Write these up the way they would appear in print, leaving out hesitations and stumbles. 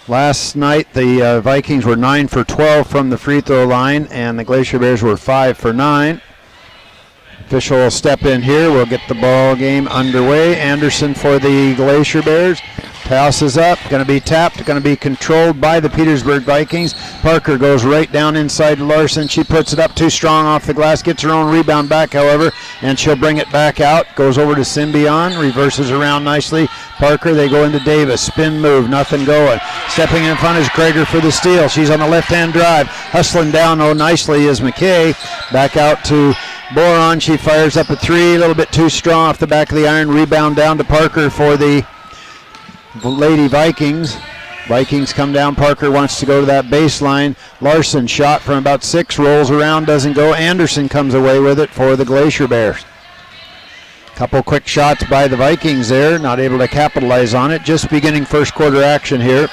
Last night, the Vikings were 9 for 12 from the free throw line, and the Glacier Bears were 5 for 9. Official will step in here. We'll get the ball game underway. Anderson for the Glacier Bears. Passes up, going to be tapped, going to be controlled by the Petersburg Vikings. Parker goes right down inside to Larson. She puts it up too strong off the glass, gets her own rebound back, however, and she'll bring it back out. Goes over to Symbion, reverses around nicely. Parker, they go into Davis. Spin move, nothing going. Stepping in front is Krager for the steal. She's on the left-hand drive. Hustling down, nicely is McKay. Back out to Boron. She fires up a three, a little bit too strong off the back of the iron. Rebound down to Parker for the Lady Vikings. Vikings come down. Parker wants to go to that baseline. Larson shot from about 6, rolls around, doesn't go. Anderson comes away with it for the Glacier Bears. Couple quick shots by the Vikings there, not able to capitalize on it. Just beginning first quarter action here.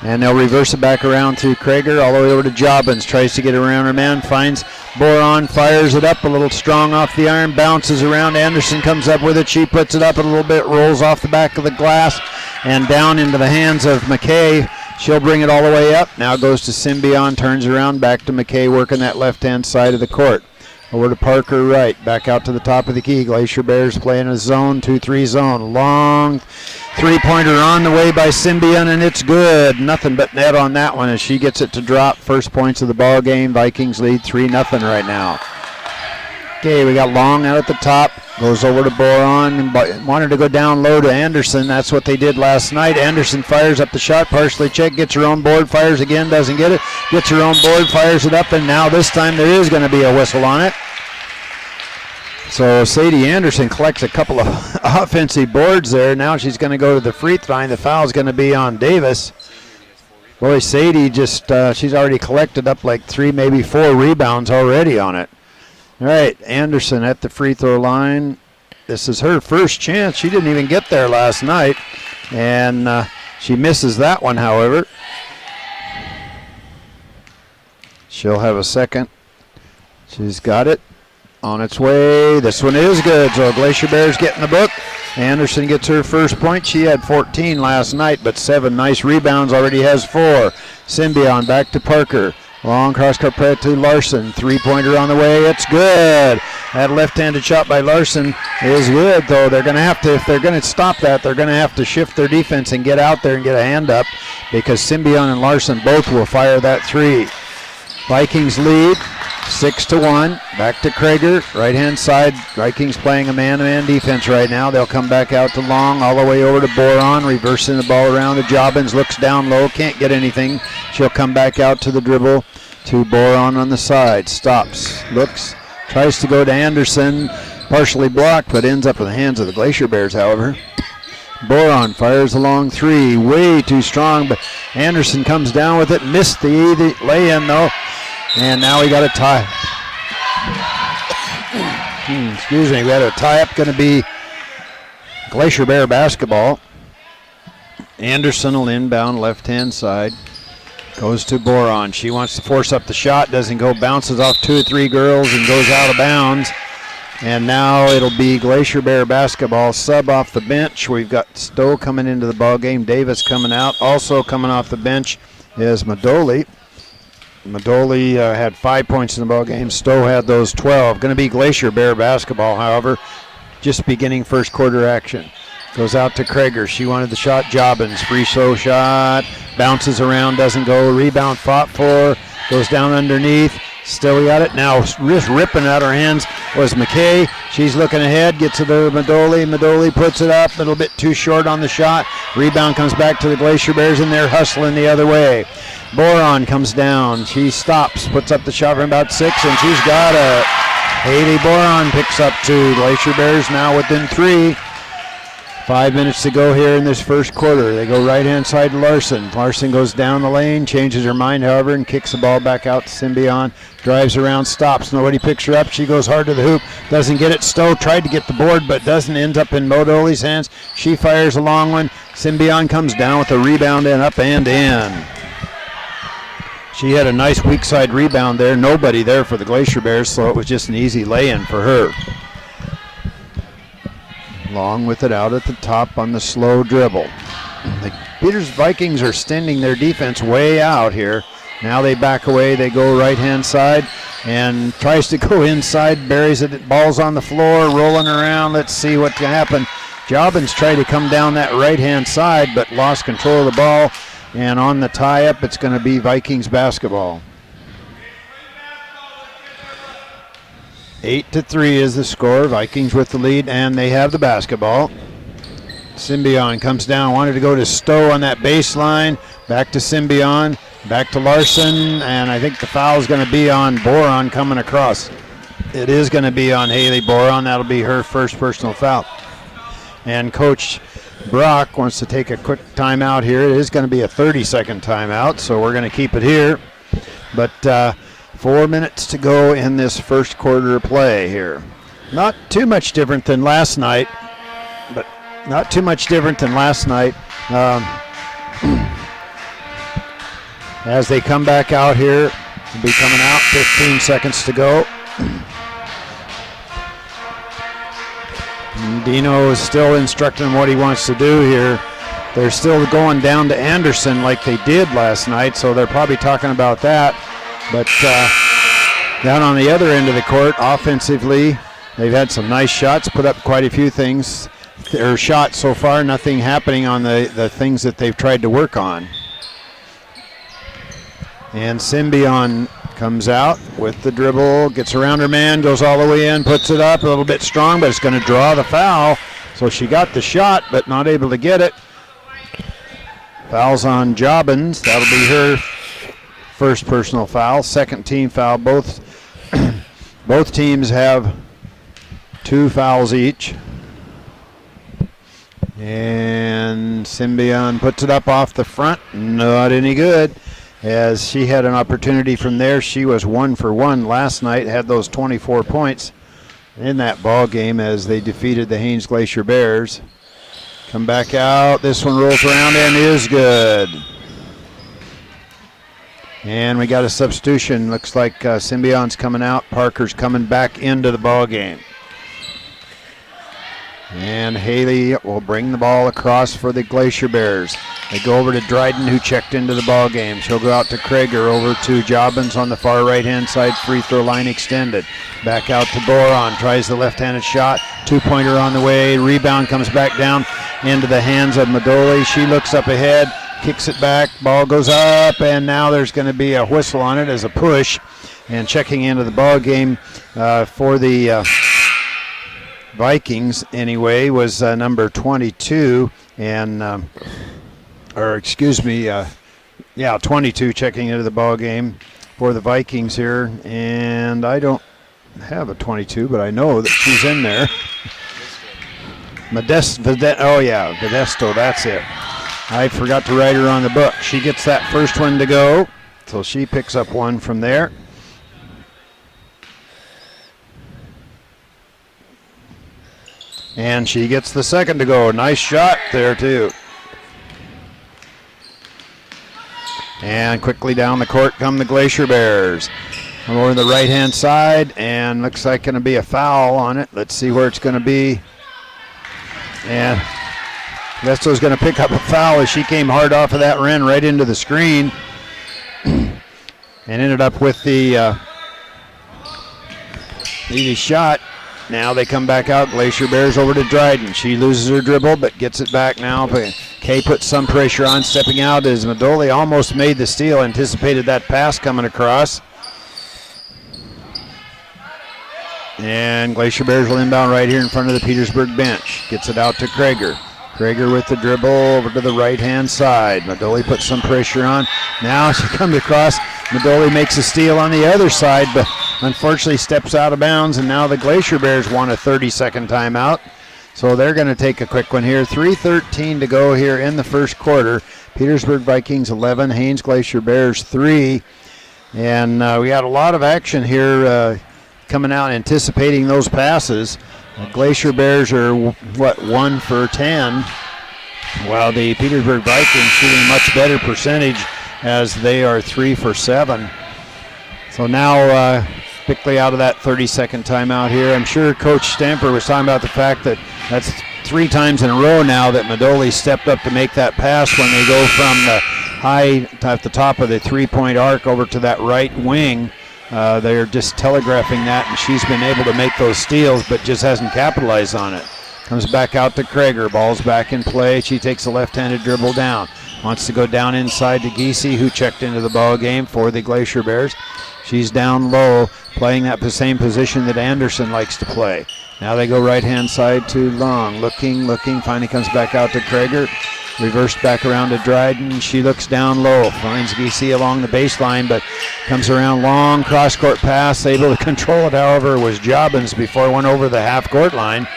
And they'll reverse it back around to Krager, all the way over to Jobbins. Tries to get around her man, finds Boron, fires it up a little strong off the iron, bounces around. Anderson comes up with it. She puts it up a little bit, rolls off the back of the glass and down into the hands of McKay. She'll bring it all the way up. Now goes to Symbion, turns around, back to McKay, working that left-hand side of the court. Over to Parker right, back out to the top of the key. Glacier Bears playing a zone, 2-3 zone. Long three-pointer on the way by Symbion, and it's good. Nothing but net on that one as she gets it to drop. First points of the ball game. Vikings lead 3-0 right now. Okay, we got Long out at the top. Goes over to Boron and wanted to go down low to Anderson. That's what they did last night. Anderson fires up the shot, partially checked, gets her own board, fires again, doesn't get it. Gets her own board, fires it up, and now this time there is going to be a whistle on it. So Sadie Anderson collects a couple of offensive boards there. Now she's going to go to the free throw line. The foul's going to be on Davis. Boy, Sadie just, she's already collected up like 3, maybe 4 rebounds already on it. All right, Anderson at the free throw line. This is her first chance. She didn't even get there last night, and she misses that one, however. She'll have a second. She's got it on its way. This one is good, so Glacier Bears getting the book. Anderson gets her first point. She had 14 last night, but 7 nice rebounds, already has 4. Symbion back to Parker. Long cross-court play to Larson. Three-pointer on the way. It's good. That left-handed shot by Larson is good, though. They're going to have to, if they're going to stop that, they're going to have to shift their defense and get out there and get a hand up, because Symbion and Larson both will fire that three. Vikings lead 6-1. Back to Krager. Right-hand side. Vikings playing a man-to-man defense right now. They'll come back out to Long, all the way over to Boron, reversing the ball around to Jobbins. Looks down low, can't get anything. She'll come back out to the dribble to Boron on the side. Stops, looks, tries to go to Anderson. Partially blocked, but ends up in the hands of the Glacier Bears, however. Boron fires a long three. Way too strong, but Anderson comes down with it. Missed the lay-in, though. And now we got a tie. Excuse me, we got a tie-up, going to be Glacier Bear basketball. Anderson will inbound left-hand side. Goes to Boron. She wants to force up the shot, doesn't go, bounces off 2 or 3 girls and goes out of bounds. And now it'll be Glacier Bear basketball. Sub off the bench. We've got Stowe coming into the ball game. Davis coming out. Also coming off the bench is Madoli. Madoli had 5 points in the ball game. Stowe had those 12. Going to be Glacier Bear basketball, however. Just beginning first quarter action. Goes out to Krager. She wanted the shot. Jobbins. Free throw shot. Bounces around. Doesn't go. Rebound fought for. Goes down underneath. Still got it. Now just ripping out her hands was McKay. She's looking ahead. Gets it to Madoli. Madoli puts it up. A little bit too short on the shot. Rebound comes back to the Glacier Bears, and they're hustling the other way. Boron comes down. She stops. Puts up the shot from about 6, and she's got it. Haley Boron picks up 2. Glacier Bears now within 3. 5 minutes to go here in this first quarter. They go right-hand side to Larson. Larson goes down the lane, changes her mind, however, and kicks the ball back out to Symbion. Drives around, stops. Nobody picks her up. She goes hard to the hoop. Doesn't get it. Stowe tried to get the board, but doesn't. Ends up in Modoli's hands. She fires a long one. Symbion comes down with a rebound and up and in. She had a nice weak side rebound there. Nobody there for the Glacier Bears, so it was just an easy lay-in for her. Long with it out at the top on the slow dribble. The Peters Vikings are extending their defense way out here. Now they back away. They go right-hand side and tries to go inside. Buries it. Ball's on the floor, rolling around. Let's see what can happen. Jobbins tried to come down that right-hand side, but lost control of the ball. And on the tie-up, it's going to be Vikings basketball. 8-3 is the score. Vikings with the lead, and they have the basketball. Symbion comes down, wanted to go to Stowe on that baseline. Back to Symbion, back to Larson, and I think the foul is going to be on Boron coming across. It is going to be on Haley Boron. That'll be her first personal foul. And Coach Brock wants to take a quick timeout here. It is going to be a 30-second timeout, so we're going to keep it here. But 4 minutes to go in this first quarter of play here. Not too much different than last night, but not too much different than last night. As they come back out here, they'll be coming out, 15 seconds to go. Dino is still instructing what he wants to do here. They're still going down to Anderson like they did last night, so they're probably talking about that. But down on the other end of the court, offensively, they've had some nice shots, put up quite a few things. Their shots so far, nothing happening on the things that they've tried to work on. And Symbion comes out with the dribble, gets around her man, goes all the way in, puts it up a little bit strong, but it's going to draw the foul. So she got the shot, but not able to get it. Foul's on Jobbins. That'll be her first personal foul, second team foul. Both teams have 2 fouls each. And Symbion puts it up off the front. Not any good. As she had an opportunity from there. She was 1 for 1 last night, had those 24 points in that ball game as they defeated the Haines Glacier Bears. Come back out. This one rolls around and is good. And we got a substitution. Looks like Symbion's coming out. Parker's coming back into the ball game. And Haley will bring the ball across for the Glacier Bears. They go over to Dryden, who checked into the ball game. She'll go out to Krager, over to Jobbins on the far right-hand side, free throw line extended. Back out to Boron, tries the left-handed shot. Two-pointer on the way. Rebound comes back down into the hands of Madoli. She looks up ahead, kicks it back. Ball goes up, and now there's going to be a whistle on it as a push. And checking into the ball game for the Vikings, anyway, was number 22, and 22 checking into the ball game for the Vikings here. And I don't have a 22, but I know that she's in there. Modesto, that's it. I forgot to write her on the book. She gets that first one to go, so she picks up one from there. And she gets the second to go. Nice shot there, too. And quickly down the court come the Glacier Bears. Over the right-hand side, and looks like going to be a foul on it. Let's see where it's going to be. And Vesto's going to pick up a foul as she came hard off of that, ran right into the screen, and ended up with the easy shot. Now they come back out. Glacier Bears over to Dryden. She loses her dribble, but gets it back now. Kay puts some pressure on, stepping out as Madoli almost made the steal, anticipated that pass coming across. And Glacier Bears will inbound right here in front of the Petersburg bench. Gets it out to Krager. Krager with the dribble over to the right-hand side. Madoli puts some pressure on. Now she comes across. Madoli makes a steal on the other side, but unfortunately steps out of bounds, and now the Glacier Bears want a 30-second timeout. So they're going to take a quick one here. 3:13 to go here in the first quarter. Petersburg Vikings 11, Haines Glacier Bears 3. And we got a lot of action here coming out, anticipating those passes. The Glacier Bears are, 1 for 10, while the Petersburg Vikings shooting a much better percentage as they are 3 for 7. So now quickly out of that 30-second timeout here. I'm sure Coach Stanford was talking about the fact that that's 3 times in a row now that Madoli stepped up to make that pass when they go from the high at the top of the 3-point arc over to that right wing. They're just telegraphing that, and she's been able to make those steals, but just hasn't capitalized on it. Comes back out to Krager. Ball's back in play. She takes a left-handed dribble down. Wants to go down inside to Giese, who checked into the ball game for the Glacier Bears. She's down low, playing that same position that Anderson likes to play. Now they go right-hand side to Long. Looking, finally comes back out to Krager. Reversed back around to Dryden. She looks down low, finds Giese along the baseline, but comes around. Long cross-court pass. Able to control it, however, was Jobbins before it went over the half-court line.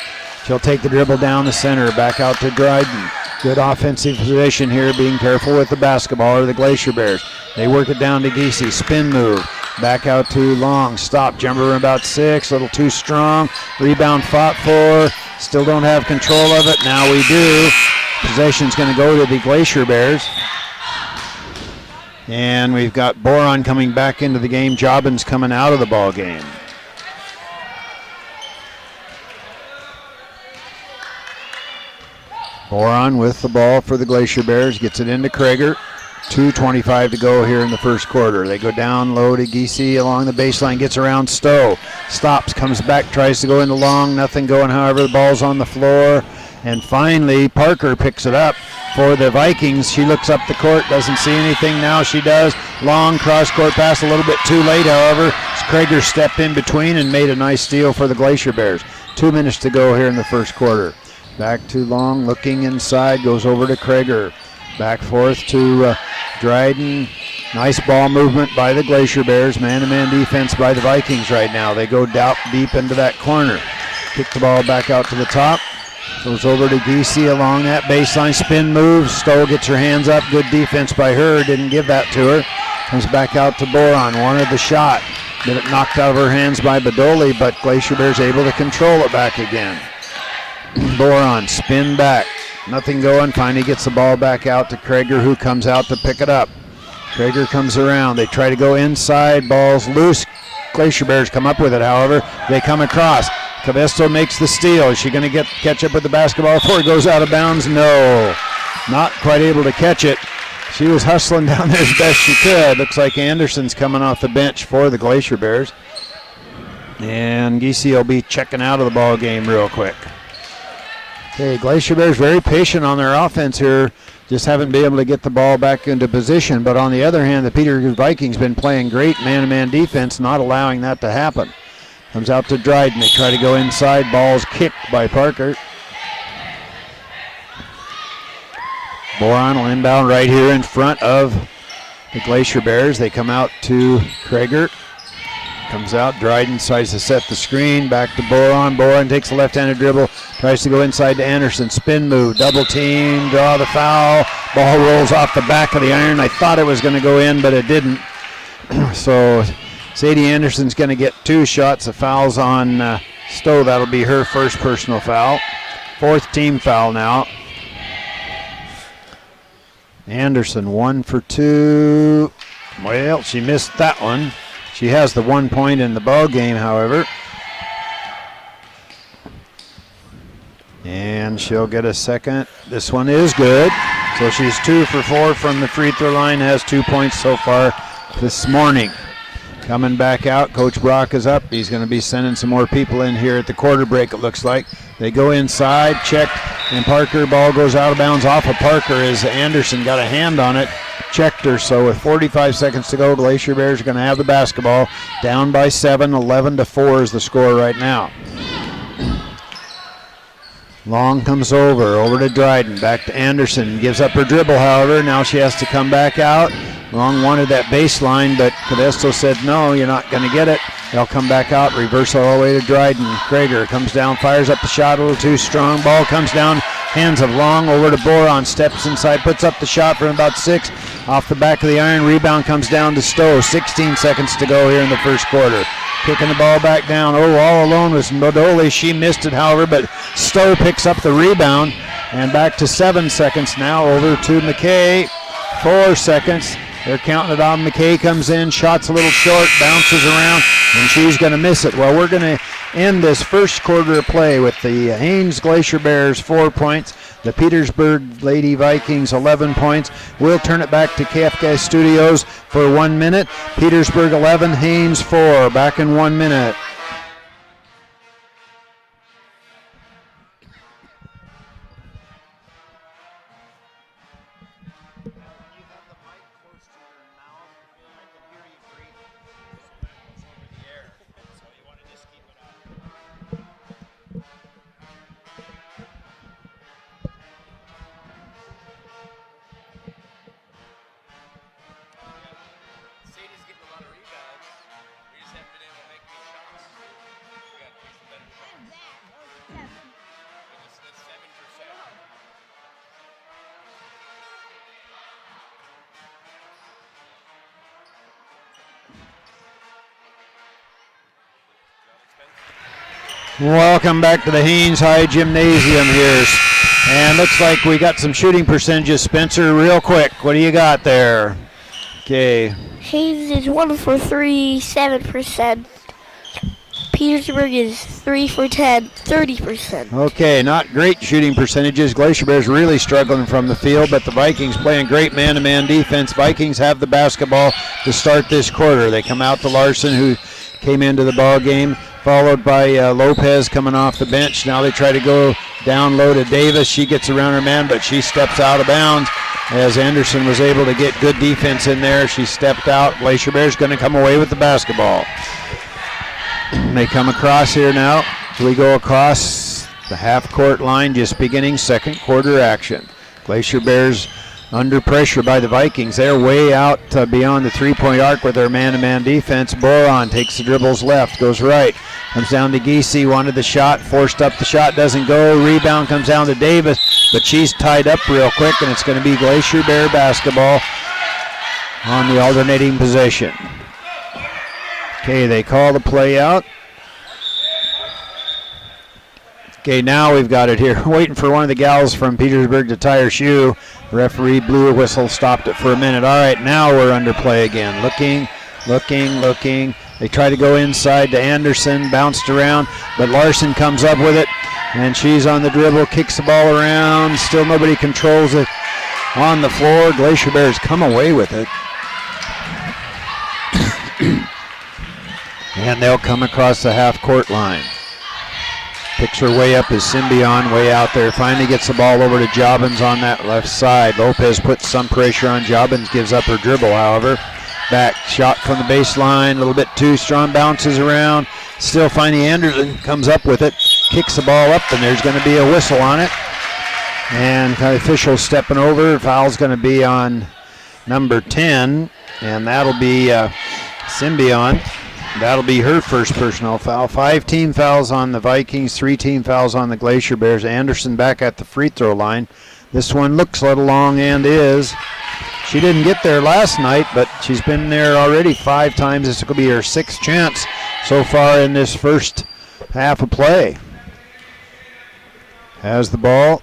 She'll take the dribble down the center, back out to Dryden. Good offensive position here, being careful with the basketball, or the Glacier Bears. They work it down to Giese, spin move. Back out to Long, stop, jumper about 6, a little too strong. Rebound fought for, still don't have control of it, now we do. Possession's gonna go to the Glacier Bears. And we've got Boron coming back into the game, Jobbins coming out of the ball game. Boron with the ball for the Glacier Bears, gets it into Krager. 2:25 to go here in the first quarter. They go down low to Giese along the baseline, gets around Stowe. Stops, comes back, tries to go into Long, nothing going, however, the ball's on the floor. And finally, Parker picks it up for the Vikings. She looks up the court, doesn't see anything, now she does. Long cross-court pass, a little bit too late, however. Krager stepped in between and made a nice steal for the Glacier Bears. 2 minutes to go here in the first quarter. Back to Long, looking inside, goes over to Krager. Back forth to Dryden. Nice ball movement by the Glacier Bears. Man-to-man defense by the Vikings right now. They go deep into that corner. Kick the ball back out to the top. Goes over to Giese along that baseline. Spin move. Stowe gets her hands up. Good defense by her. Didn't give that to her. Comes back out to Boron. Wanted the shot. Get it knocked out of her hands by Badoli, but Glacier Bears able to control it back again. Boron, spin back. Nothing going. Finally gets the ball back out to Krager, who comes out to pick it up. Krager comes around. They try to go inside. Ball's loose. Glacier Bears come up with it, however. They come across. Cabesto makes the steal. Is she going to catch up with the basketball before it goes out of bounds? No. Not quite able to catch it. She was hustling down there as best she could. Looks like Anderson's coming off the bench for the Glacier Bears. And Giese will be checking out of the ball game real quick. Okay, Glacier Bears very patient on their offense here. Just haven't been able to get the ball back into position. But on the other hand, the Petersburg Vikings been playing great man-to-man defense, not allowing that to happen. Comes out to Dryden. They try to go inside. Ball's kicked by Parker. Boron will inbound right here in front of the Glacier Bears. They come out to Krager. Comes out, Dryden tries to set the screen, back to Boron. Boron takes a left-handed dribble, tries to go inside to Anderson. Spin move, double team, draw the foul. Ball rolls off the back of the iron. I thought it was going to go in, but it didn't. So Sadie Anderson's going to get 2 shots. The foul's on Stowe. That'll be her first personal foul. 4th team foul now. Anderson 1 for 2. Well, she missed that one. She has the 1 point in the ball game, however. And she'll get a second. This one is good. So she's 2 for 4 from the free throw line, has 2 points so far this morning. Coming back out, Coach Brock is up. He's going to be sending some more people in here at the quarter break, it looks like. They go inside, check, and Parker, ball goes out of bounds off of Parker as Anderson got a hand on it. Checked her, so with 45 seconds to go, Glacier Bears are going to have the basketball. Down by 7, 11-4 is the score right now. Long comes over to Dryden, back to Anderson. Gives up her dribble, however. Now she has to come back out. Long wanted that baseline, but Cadesto said, no, you're not going to get it. They'll come back out, reverse all the way to Dryden. Krager comes down, fires up the shot, a little too strong. Ball comes down, hands of Long over to Boron. Steps inside, puts up the shot from about 6. Off the back of the iron, rebound comes down to Stowe. 16 seconds to go here in the first quarter. Kicking the ball back down. All alone was Modoli. She missed it, however, but Stowe picks up the rebound. And back to 7 seconds now, over to McKay. 4 seconds. They're counting it on. McKay comes in, shot's a little short, bounces around, and she's going to miss it. Well, we're going to end this first quarter of play with the Haines Glacier Bears 4 points, the Petersburg Lady Vikings 11 points. We'll turn it back to KFK Studios for 1 minute. Petersburg 11, Haines 4. Back in 1 minute. Welcome back to the Haines High Gymnasium here. And looks like we got some shooting percentages. Spencer, real quick, what do you got there? Okay. Haines is 1 for 3, 7%. Petersburg is 3 for 10, 30%. Okay, not great shooting percentages. Glacier Bears really struggling from the field, but the Vikings playing great man-to-man defense. Vikings have the basketball to start this quarter. They come out to Larson, who came into the ball game, followed by Lopez coming off the bench. Now they try to go down low to Davis. She gets around her man, but she steps out of bounds as Anderson was able to get good defense in there. She stepped out. Glacier Bears going to come away with the basketball. They come across here now. So we go across the half-court line, just beginning second quarter action. Glacier Bears under pressure by the Vikings. They're way out beyond the three-point arc with their man-to-man defense. Boron takes the dribbles left, goes right. Comes down to Giese, wanted the shot, forced up the shot, doesn't go. Rebound comes down to Davis, but she's tied up real quick, and it's going to be Glacier Bear basketball on the alternating possession. Okay, they call the play out. Okay, now we've got it here. Waiting for one of the gals from Petersburg to tie her shoe. The referee blew a whistle, stopped it for a minute. All right, now we're under play again. Looking. They try to go inside to Anderson, bounced around, but Larson comes up with it, and she's on the dribble, kicks the ball around. Still nobody controls it on the floor. Glacier Bears come away with it. And they'll come across the half-court line. Picks her way up is Symbion, way out there. Finally gets the ball over to Jobbins on that left side. Lopez puts some pressure on Jobbins, gives up her dribble, however. Back shot from the baseline, a little bit too strong, bounces around. Still finding Anderson, comes up with it, kicks the ball up, and there's going to be a whistle on it. And the official stepping over. Foul's going to be on number 10, and that'll be Symbion. That'll be her first personal foul. 5 team fouls on the Vikings, 3 team fouls on the Glacier Bears. Anderson back at the free throw line. This one looks a little long and is. She didn't get there last night, but she's been there already 5 times. This will be her 6th chance so far in this first half of play. Has the ball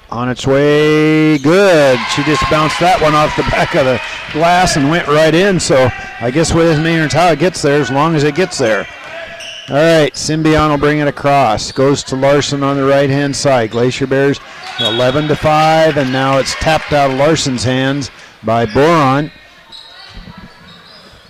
on its way. Good. She just bounced that one off the back of the glass and went right in. So I guess what doesn't matter how it gets there, as long as it gets there. All right, Symbion will bring it across. Goes to Larson on the right-hand side. Glacier Bears 11-5, and now it's tapped out of Larson's hands by Boron.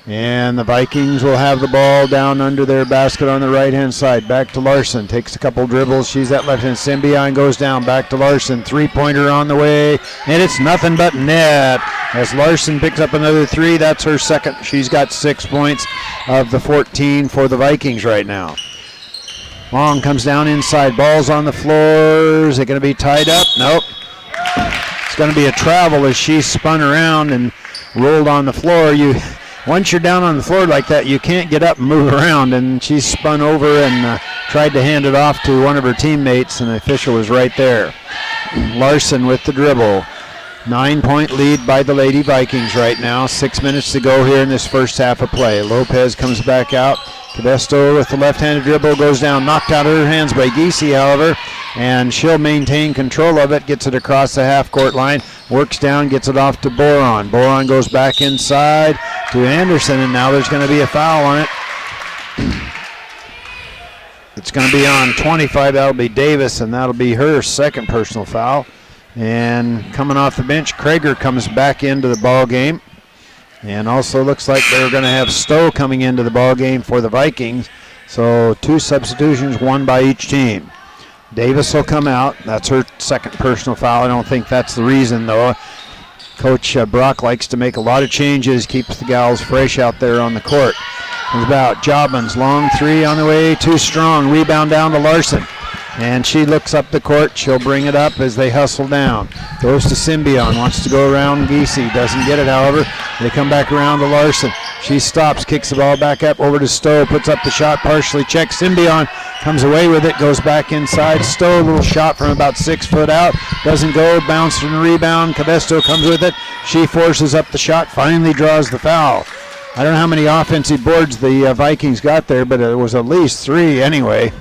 And the Vikings will have the ball down under their basket on the right-hand side. Back to Larson. Takes a couple dribbles. She's at left-hand. Symbion goes down. Back to Larson. Three-pointer on the way. And it's nothing but net. As Larson picks up another 3, that's her second. She's got 6 points of the 14 for the Vikings right now. Long comes down inside. Ball's on the floor. Is it going to be tied up? Nope. It's going to be a travel as she spun around and rolled on the floor. Once you're down on the floor like that, you can't get up and move around, and she spun over and tried to hand it off to one of her teammates, and the official was right there. Larson with the dribble. 9-point lead by the Lady Vikings right now. 6 minutes to go here in this first half of play. Lopez comes back out. Cadesto with the left-handed dribble goes down, knocked out of her hands by Giese, however, and she'll maintain control of it, gets it across the half-court line, works down, gets it off to Boron. Boron goes back inside to Anderson, and now there's going to be a foul on it. It's going to be on 25. That'll be Davis, and that'll be her second personal foul. And coming off the bench, Krager comes back into the ball game. And also looks like they're going to have Stowe coming into the ball game for the Vikings. So 2 substitutions, 1 by each team. Davis will come out. That's her second personal foul. I don't think that's the reason, though. Coach Brock likes to make a lot of changes, keeps the gals fresh out there on the court. Comes about Jobbins, long 3 on the way, too strong. Rebound down to Larson. And she looks up the court. She'll bring it up as they hustle down. Goes to Symbion, wants to go around Giese. Doesn't get it, however. They come back around to Larson. She stops, kicks the ball back up over to Stowe, puts up the shot, partially checked. Symbion comes away with it, goes back inside. Stowe, a little shot from about 6 foot out. Doesn't go, bounced from the rebound. Cabesto comes with it. She forces up the shot, finally draws the foul. I don't know how many offensive boards the Vikings got there, but it was at least 3 anyway.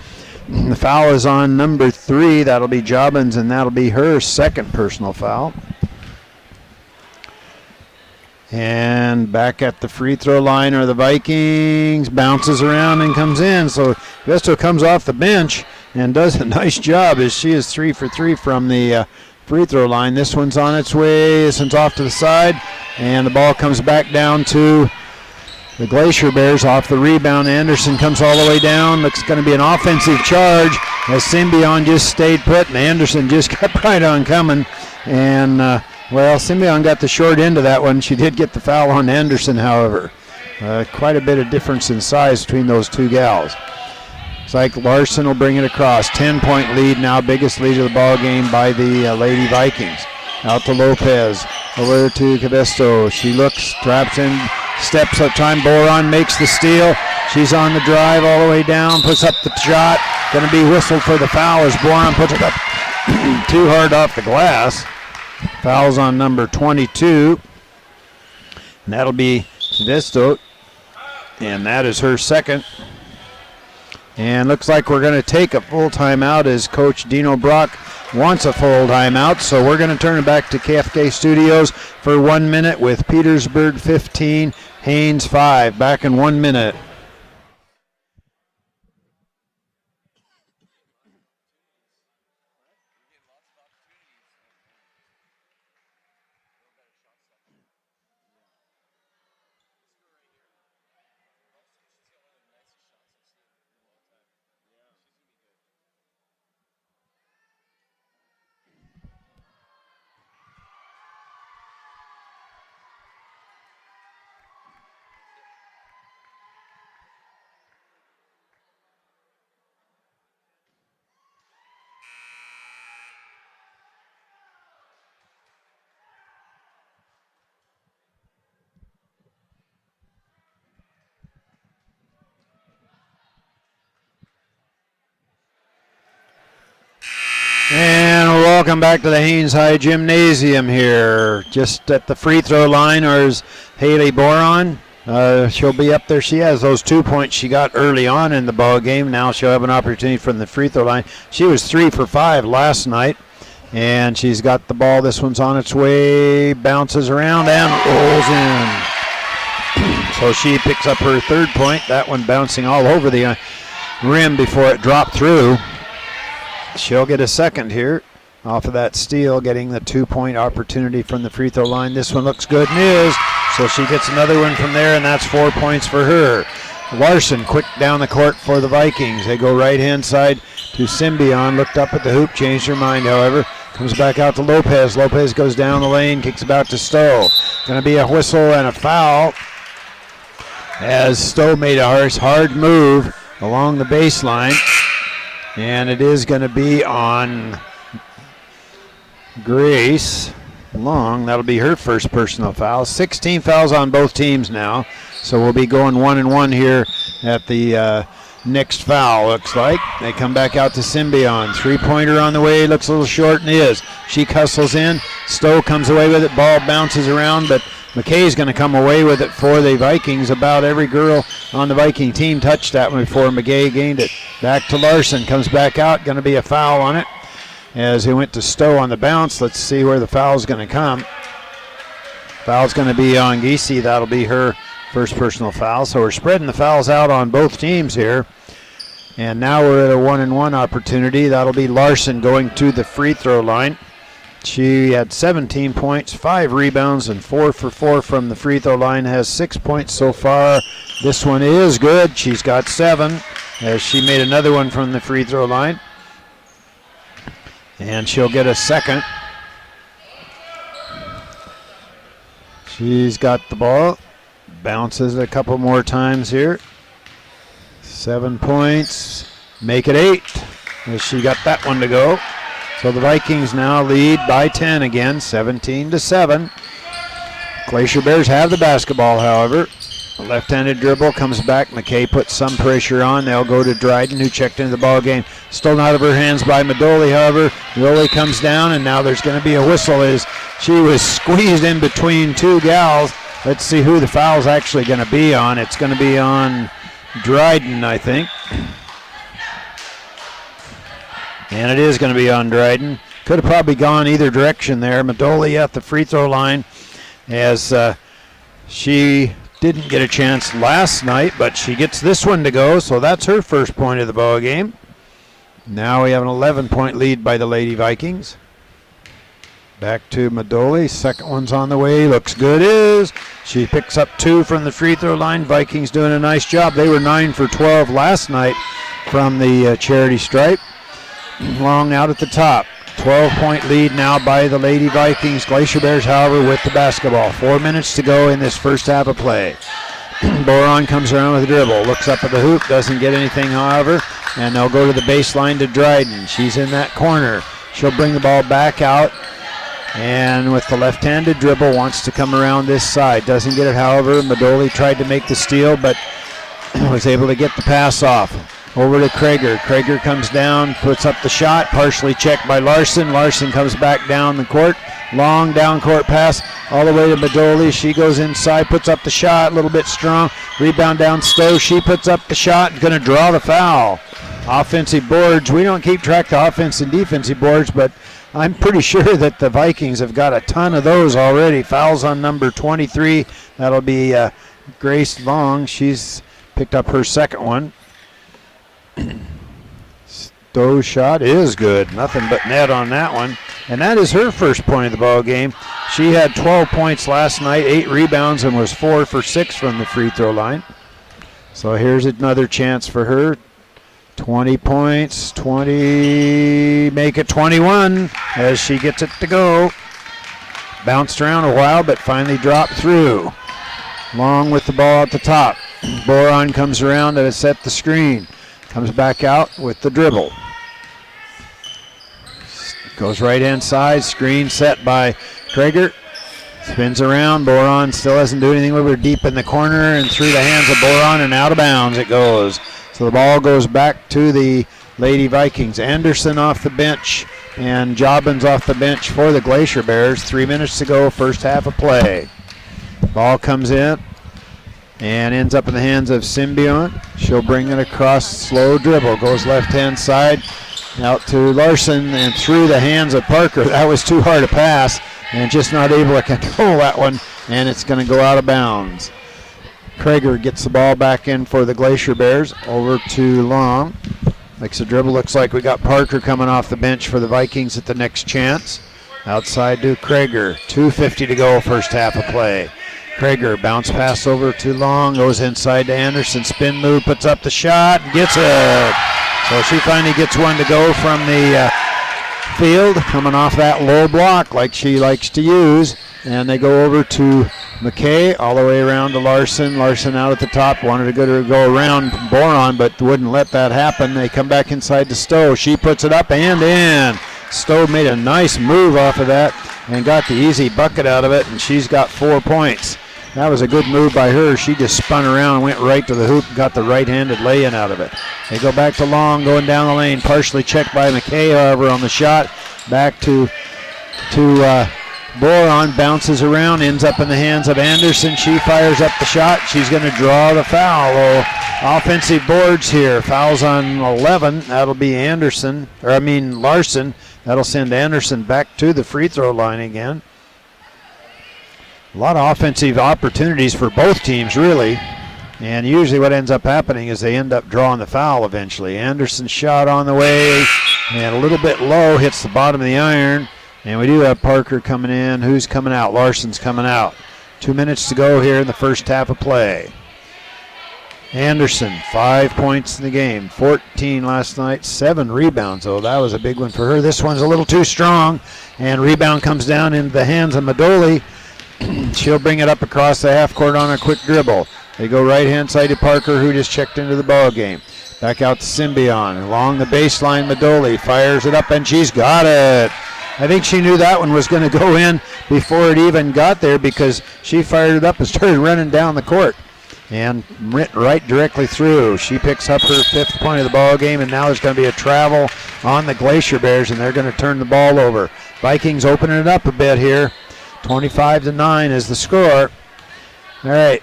The foul is on number 3. That'll be Jobbins, and that'll be her second personal foul. And back at the free throw line are the Vikings. Bounces around and comes in. So Vesto comes off the bench and does a nice job as she is 3 for 3 from the free throw line. This one's on its way. This one's off to the side. And the ball comes back down to the Glacier Bears off the rebound. Anderson comes all the way down. Looks going to be an offensive charge as Symbion just stayed put, and Anderson just kept right on coming. And, Symbion got the short end of that one. She did get the foul on Anderson, however. Quite a bit of difference in size between those 2 gals. It's like Larson will bring it across. 10-point lead now, biggest lead of the ball game by the Lady Vikings. Out to Lopez, over to Cabesto. She looks, traps in, steps up time. Boron makes the steal. She's on the drive all the way down, puts up the shot. Going to be whistled for the foul as Boron puts it up too hard off the glass. Foul's on number 22. And that'll be Cabesto. And that is her second. And looks like we're going to take a full timeout as Coach Dino Brock wants a full timeout. So we're going to turn it back to KFK Studios for 1 minute with Petersburg 15, Haines 5. Back in 1 minute. And welcome back to the Haines High Gymnasium here. Just at the free throw line is Haley Boron. She'll be up there. She has those 2 points she got early on in the ball game. Now she'll have an opportunity from the free throw line. She was 3 for 5 last night, and she's got the ball. This one's on its way, bounces around and rolls in. So she picks up her 3rd point. That one bouncing all over the rim before it dropped through. She'll get a second here off of that steal, getting the 2-point opportunity from the free throw line. This one looks good and is, so she gets another one from there, and that's 4 points for her. Larson quick down the court for the Vikings. They go right-hand side to Symbion. Looked up at the hoop, changed her mind, however. Comes back out to Lopez. Lopez goes down the lane, kicks about to Stowe. Going to be a whistle and a foul as Stowe made a hard move along the baseline. And it is going to be on Grace Long. That'll be her first personal foul. 16 fouls on both teams now. So we'll be going 1-1 here at the next foul, looks like. They come back out to Symbion. 3-pointer on the way. Looks a little short and is. She hustles in. Stowe comes away with it. Ball bounces around, but McKay's going to come away with it for the Vikings. About every girl on the Viking team touched that one before McKay gained it. Back to Larson. Comes back out. Going to be a foul on it as he went to Stowe on the bounce. Let's see where the foul's going to come. Foul's going to be on Giese. That'll be her first personal foul. So we're spreading the fouls out on both teams here. And now we're at a 1-and-1 opportunity. That'll be Larson going to the free throw line. She had 17 points, 5 rebounds, and 4 for 4 from the free throw line. Has 6 points so far. This one is good. She's got 7 as she made another one from the free throw line. And she'll get a second. She's got the ball. Bounces it a couple more times here. 7 points. Make it 8 as she got that one to go. So the Vikings now lead by 10 again, 17-7. Glacier Bears have the basketball, however. A left-handed dribble comes back. McKay puts some pressure on. They'll go to Dryden, who checked into the ball game. Stolen out of her hands by Madoli, however. Yoli comes down, and now there's going to be a whistle as she was squeezed in between two gals. Let's see who the foul's actually going to be on. It's going to be on Dryden, I think. And it is going to be on Dryden. Could have probably gone either direction there. Madoli at the free throw line as she didn't get a chance last night, but she gets this one to go, so that's her first point of the ball game. Now we have an 11-point lead by the Lady Vikings. Back to Madoli. Second one's on the way. Looks good. She picks up 2 from the free throw line. Vikings doing a nice job. They were 9 for 12 last night from the charity stripe. Long out at the top. 12-point lead now by the Lady Vikings. Glacier Bears, however, with the basketball. 4 minutes to go in this first half of play. Boron comes around with a dribble. Looks up at the hoop. Doesn't get anything, however. And they'll go to the baseline to Dryden. She's in that corner. She'll bring the ball back out. And with the left-handed dribble, wants to come around this side. Doesn't get it, however. Madoli tried to make the steal, but was able to get the pass off. Over to Krager. Krager comes down, puts up the shot, partially checked by Larson. Larson comes back down the court. Long down court pass all the way to Madoli. She goes inside, puts up the shot, a little bit strong. Rebound down Stowe. She puts up the shot, going to draw the foul. Offensive boards. We don't keep track of offense and defensive boards, but I'm pretty sure that the Vikings have got a ton of those already. Fouls on number 23. That'll be Grace Long. She's picked up her second one. Stowe's shot is good. Nothing but net on that one. And that is her first point of the ball game. She had 12 points last night, 8 rebounds, and was 4 for 6 from the free throw line. So here's another chance for her. 20 points, 20, make it 21 as she gets it to go. Bounced around a while, but finally dropped through. Long with the ball at the top. Boron comes around to set the screen. Comes back out with the dribble. Goes right inside. Screen set by Krager. Spins around. Boron still doesn't do anything with her. Deep in the corner and through the hands of Boron and out of bounds it goes. So the ball goes back to the Lady Vikings. Anderson off the bench and Jobbins off the bench for the Glacier Bears. 3 minutes to go, first half of play. Ball comes in and ends up in the hands of Symbiont. She'll bring it across, slow dribble, goes left-hand side, out to Larson and through the hands of Parker. That was too hard a pass and just not able to control that one, and it's going to go out of bounds. Krager gets the ball back in for the Glacier Bears, over to Long. Makes a dribble, looks like we got Parker coming off the bench for the Vikings at the next chance. Outside to Krager, 2:50 to go, first half of play. Krager, bounce pass over to Long, goes inside to Anderson, spin move, puts up the shot, and gets it. So she finally gets one to go from the field, coming off that low block like she likes to use. And they go over to McKay, all the way around to Larson. Larson out at the top, wanted to go around Boron, but wouldn't let that happen. They come back inside to Stowe. She puts it up and in. Stowe made a nice move off of that and got the easy bucket out of it, and she's got 4 points. That was a good move by her. She just spun around and went right to the hoop and got the right-handed lay-in out of it. They go back to Long, going down the lane, partially checked by McKay, however, on the shot. Back to Boron, bounces around, ends up in the hands of Anderson. She fires up the shot. She's going to draw the foul. Offensive boards here. Fouls on 11. That'll be Larson. That'll send Anderson back to the free throw line again. A lot of offensive opportunities for both teams, really. And usually what ends up happening is they end up drawing the foul eventually. Anderson's shot on the way and a little bit low, hits the bottom of the iron. And we do have Parker coming in. Who's coming out? Larson's coming out. 2 minutes to go here in the first half of play. Anderson, 5 points in the game, 14 last night, 7 rebounds, though. That was a big one for her. This one's a little too strong, and rebound comes down into the hands of Madoli. She'll bring it up across the half court on a quick dribble. They go right-hand side to Parker, who just checked into the ball game. Back out to Symbion. Along the baseline, Madoli fires it up, and she's got it. I think she knew that one was going to go in before it even got there because she fired it up and started running down the court. And right directly through. She picks up her 5th point of the ball game, and now there's going to be a travel on the Glacier Bears, and they're going to turn the ball over. Vikings opening it up a bit here. 25-9 is the score. All right.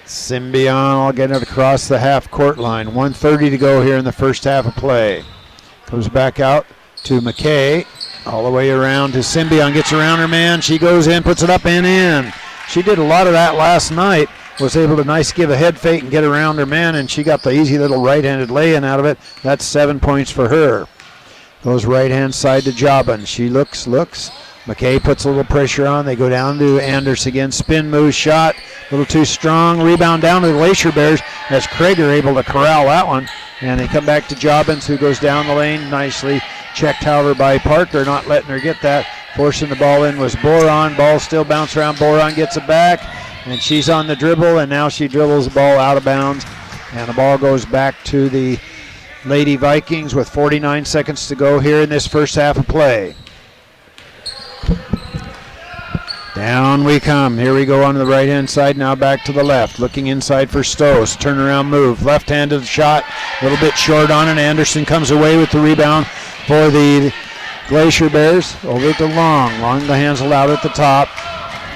Symbion will get it across the half-court line. 1:30 to go here in the first half of play. Goes back out to McKay. All the way around to Symbion. Gets around her man. She goes in, puts it up and in. She did a lot of that last night. Was able to give a head fake and get around her man, and she got the easy little right-handed lay-in out of it. That's 7 points for her. Goes right-hand side to Jobin. She looks. McKay puts a little pressure on. They go down to Anderson again. Spin move shot. A little too strong. Rebound down to the Glacier Bears as Craig are able to corral that one. And they come back to Jobbins, who goes down the lane nicely. Checked, however, by Parker, not letting her get that. Forcing the ball in was Boron. Ball still bounced around. Boron gets it back. And she's on the dribble, and now she dribbles the ball out of bounds. And the ball goes back to the Lady Vikings with 49 seconds to go here in this first half of play. Down we come. Here we go on the right-hand side, now back to the left. Looking inside for Stowe. Turnaround move. Left-handed shot. A little bit short on it. Anderson comes away with the rebound for the Glacier Bears. Over to Long. Long the hands allowed at the top.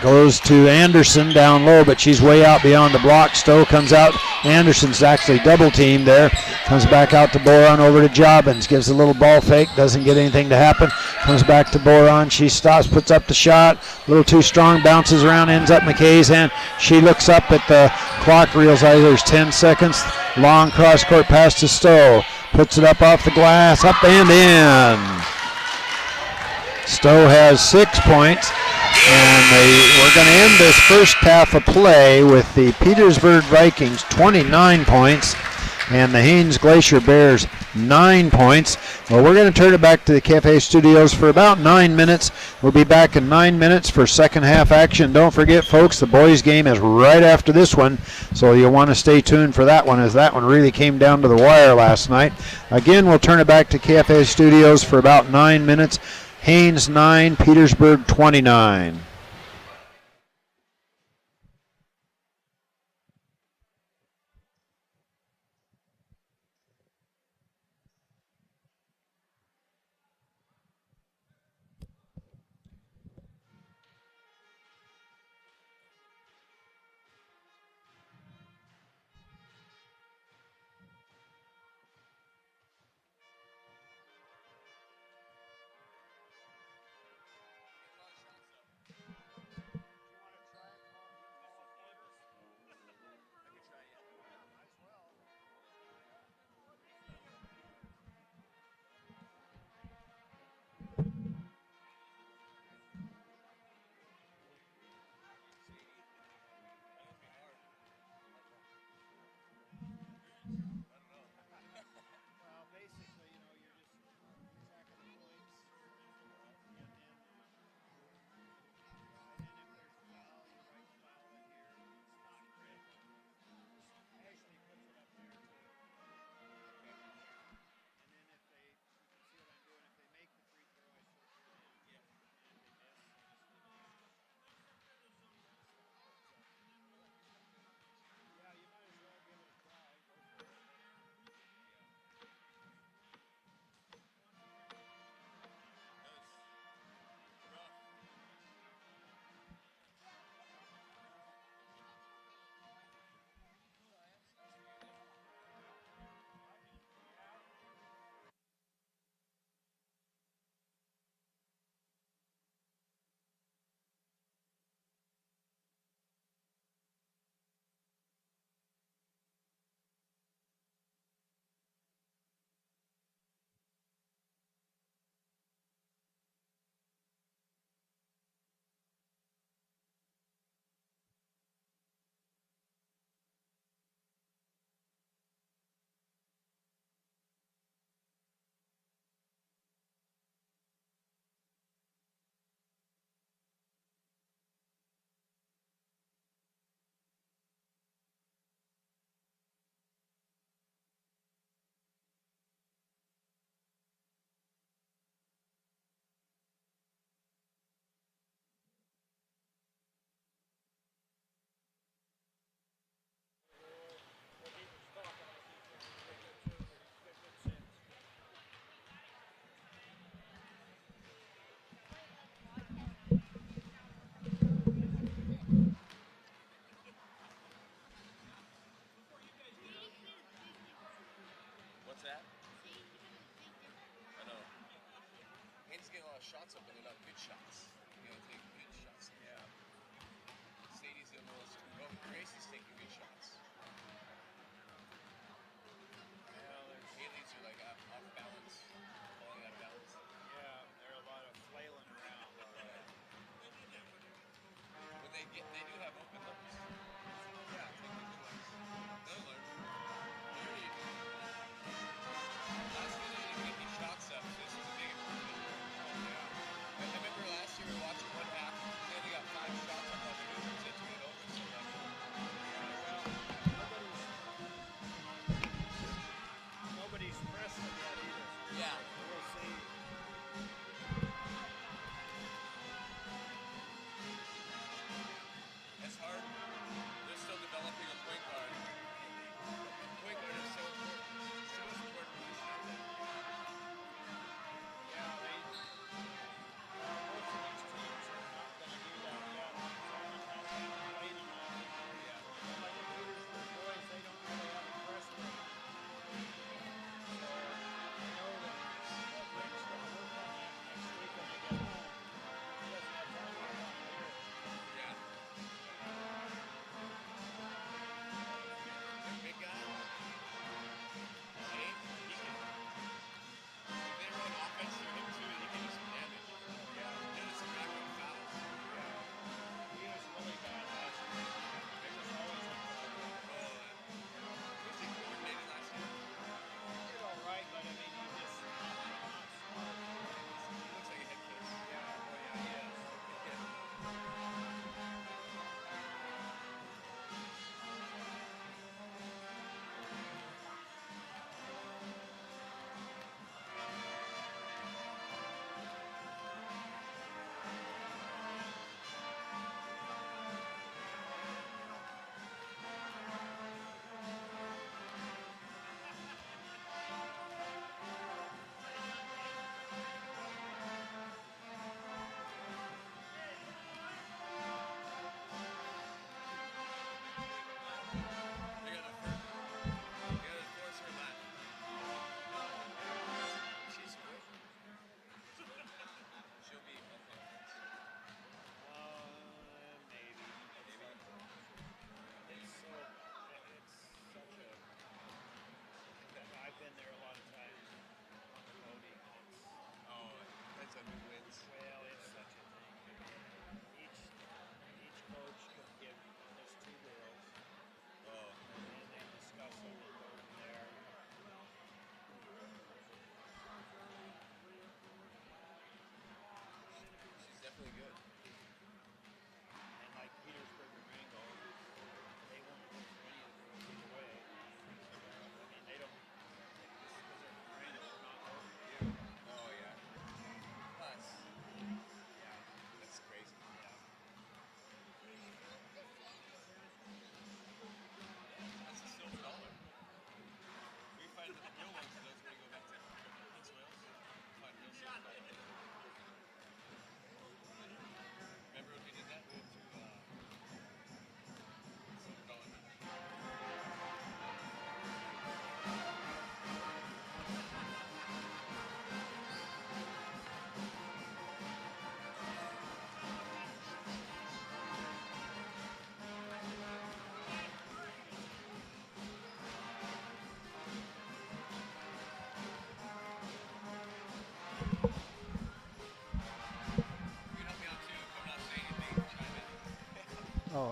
Goes to Anderson down low, but she's way out beyond the block. Stowe comes out. Anderson's actually double teamed there. Comes back out to Boron, over to Jobbins. Gives a little ball fake. Doesn't get anything to happen. Comes back to Boron. She stops, puts up the shot. A little too strong. Bounces around, ends up McKay's hand. She looks up at the clock, realizes there's 10 seconds. Long cross-court pass to Stowe. Puts it up off the glass. Up and in. Stowe has 6 points. And we're going to end this first half of play with the Petersburg Vikings 29 points and the Haines Glacier Bears 9 points. Well, we're going to turn it back to the Cafe Studios for about 9 minutes. We'll be back in 9 minutes for second half action. Don't forget, folks, the boys' game is right after this one, so you'll want to stay tuned for that one, as that one really came down to the wire last night. Again, we'll turn it back to Cafe Studios for about 9 minutes. Haines 9, Petersburg 29.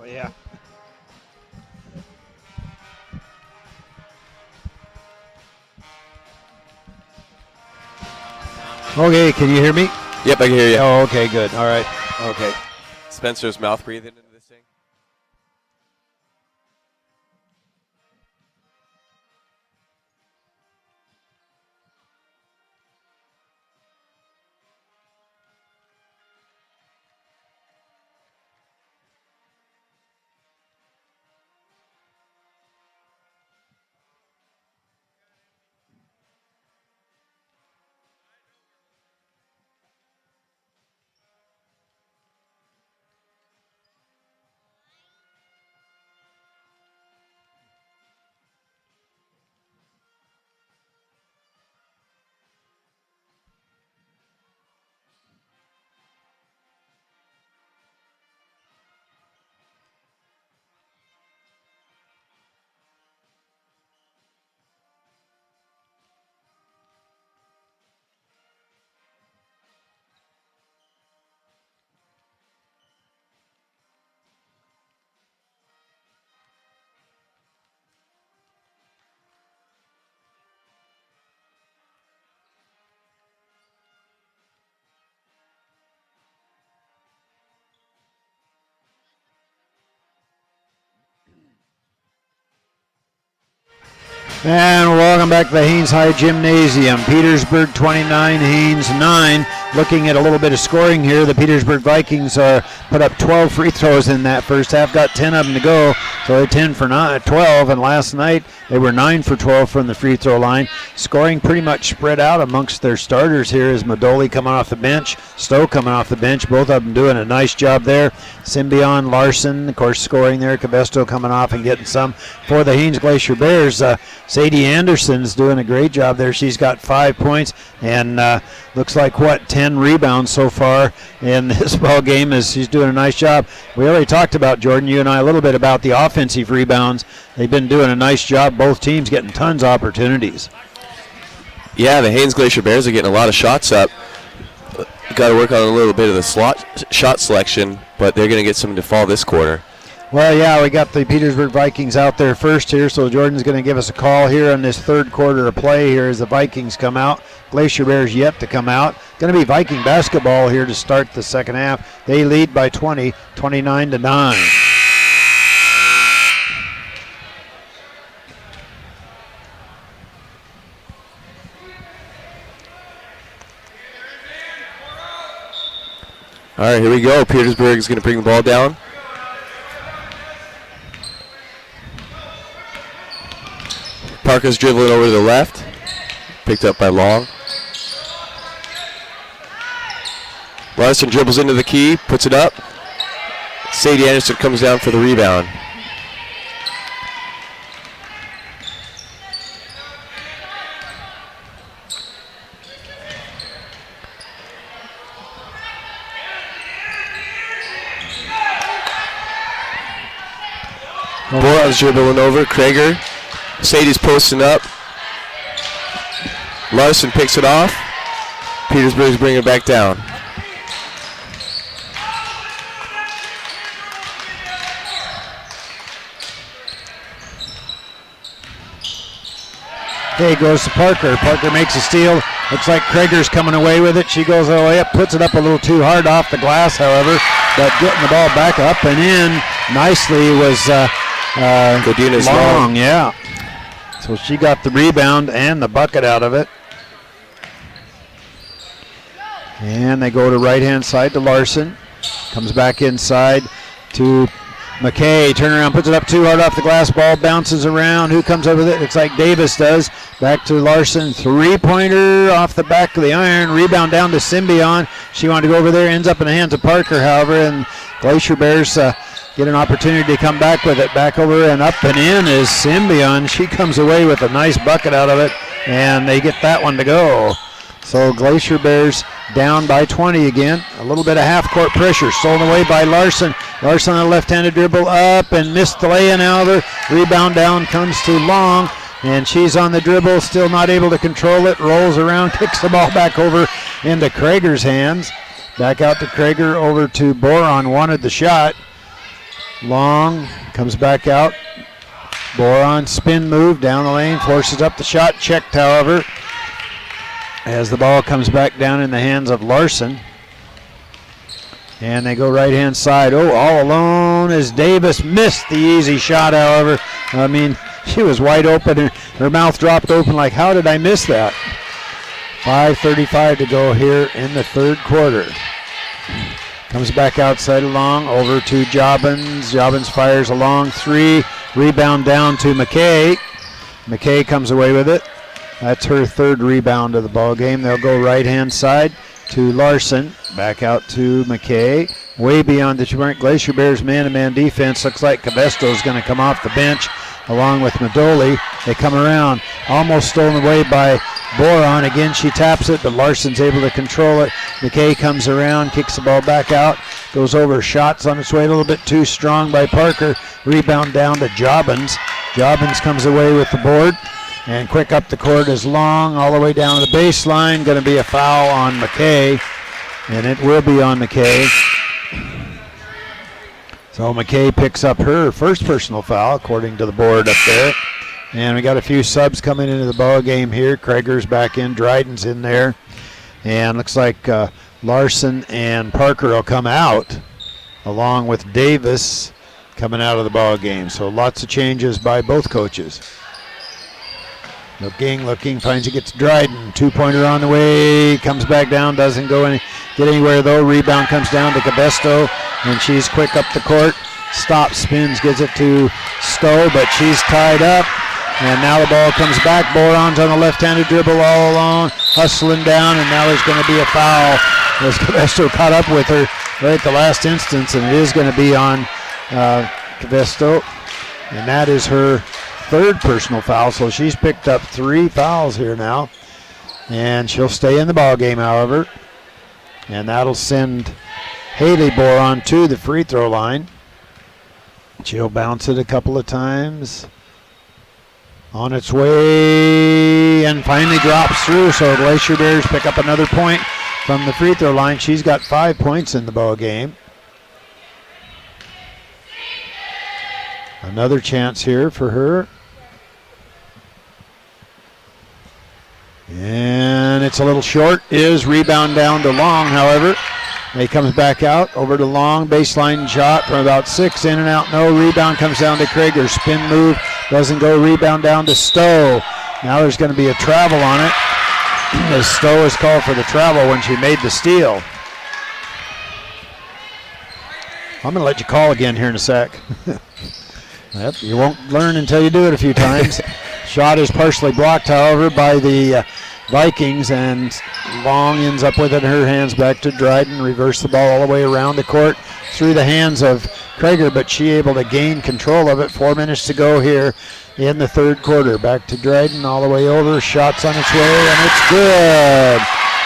Oh, yeah. Okay, can you hear me? Yep, I can hear you. Oh, okay, good. All right. Okay. Spencer's mouth breathing into this thing. And welcome back to the Haines High Gymnasium. Petersburg 29, Haines 9. Looking at a little bit of scoring here, the Petersburg Vikings put up 12 free throws in that first half, got 10 of them to go, so they're 10 for 12, and last night they were 9 for 12 from the free throw line. Scoring pretty much spread out amongst their starters here is Madoli coming off the bench, Stowe coming off the bench, both of them doing a nice job there. Symbion, Larson, of course, scoring there, Cabesto coming off and getting some. For the Haines Glacier Bears, Sadie Anderson's doing a great job there. She's got 5 points and looks like, 10 rebounds so far in this ball game. As she's doing a nice job. We already talked about, Jordan, you and I, a little bit about the offensive rebounds. They've been doing a nice job, both teams getting tons of opportunities. Yeah, the Haines Glacier Bears are getting a lot of shots up. Got to work on a little bit of the shot selection, but they're going to get something to fall this quarter. Well, yeah, we got the Petersburg Vikings out there first here, so Jordan's going to give us a call here on this third quarter of play here as the Vikings come out. Glacier Bears yet to come out. Going to be Viking basketball here to start the second half. They lead by 20, 29-9. All right, here we go. Petersburg is going to bring the ball down. Parker's dribbling over to the left. Picked up by Long. Larson dribbles into the key, puts it up. Sadie Anderson comes down for the rebound. Boron's dribbling over. Krager. Sadie's posting up. Larson picks it off. Petersburg's bringing it back down. Okay, goes to Parker. Parker makes a steal. Looks like Krager's coming away with it. She goes all the way up, puts it up a little too hard off the glass, however. But getting the ball back up and in nicely was Godina's Long. Yeah. So she got the rebound and the bucket out of it. And they go to right-hand side to Larson. Comes back inside to McKay. Turn around, puts it up too hard off the glass. Ball bounces around. Who comes up with it? Looks like Davis does. Back to Larson. Three-pointer off the back of the iron. Rebound down to Symbion. She wanted to go over there. Ends up in the hands of Parker, however. And Glacier Bears get an opportunity to come back with it. Back over and up and in is Symbion. She comes away with a nice bucket out of it. And they get that one to go. So Glacier Bears down by 20 again. A little bit of half-court pressure. Stolen away by Larson. Larson on the left-handed dribble up and missed the lay-in out of her. Rebound down comes to Long. And she's on the dribble, still not able to control it. Rolls around, kicks the ball back over into Krager's hands. Back out to Krager, over to Boron, wanted the shot. Long comes back out. Boron spin move down the lane, forces up the shot, checked however, as the ball comes back down in the hands of Larson. And they go right hand side. Oh, all alone as Davis missed the easy shot however. I mean, she was wide open and her mouth dropped open like, how did I miss that? 5:35 to go here in the third quarter. Comes back outside along, over to Jobbins. Jobbins fires a long three. Rebound down to McKay. McKay comes away with it. That's her third rebound of the ball game. They'll go right-hand side to Larson. Back out to McKay. Way beyond the two-point. Glacier Bears man-to-man defense. Looks like Cabesto's going to come off the bench along with Madoli. They come around. Almost stolen away by Boron. Again, she taps it, but Larson's able to control it. McKay comes around, kicks the ball back out, goes over, shots on its way, a little bit too strong by Parker. Rebound down to Jobbins. Jobbins comes away with the board, and quick up the court is Long, all the way down to the baseline. Going to be a foul on McKay, and it will be on McKay. So McKay picks up her first personal foul, according to the board up there. And we got a few subs coming into the ball game here. Krager's back in, Dryden's in there. And looks like Larson and Parker will come out, along with Davis coming out of the ball game. So lots of changes by both coaches. Looking, finds it gets Dryden. Two-pointer on the way, comes back down, doesn't get anywhere though. Rebound comes down to Cabesto, and she's quick up the court. Stops, spins, gives it to Stowe, but she's tied up. And now the ball comes back. Boron's on the left-handed dribble all alone, hustling down, and now there's going to be a foul as Cabesto caught up with her right at the last instance, and it is going to be on Cabesto. And that is her third personal foul, so she's picked up 3 fouls here now. And she'll stay in the ball game, however. And that'll send Haley Boron to the free throw line. She'll bounce it a couple of times. On its way, and finally drops through, so Glacier Bears pick up another point from the free throw line. She's got 5 points in the ball game. Another chance here for her. And it's a little short. Is rebound down to Long, however. He comes back out, over to Long, baseline shot from about 6, in and out, no. Rebound comes down to Krager, spin move, doesn't go, rebound down to Stowe. Now there's going to be a travel on it, as Stowe is called for the travel when she made the steal. I'm going to let you call again here in a sec. Yep, you won't learn until you do it a few times. Shot is partially blocked, however, by the Vikings, and Long ends up with it in her hands. Back to Dryden, reverse the ball all the way around the court through the hands of Krager, but she able to gain control of it. 4 minutes to go here in the third quarter. Back to Dryden, all the way over, shots on its way, and it's good.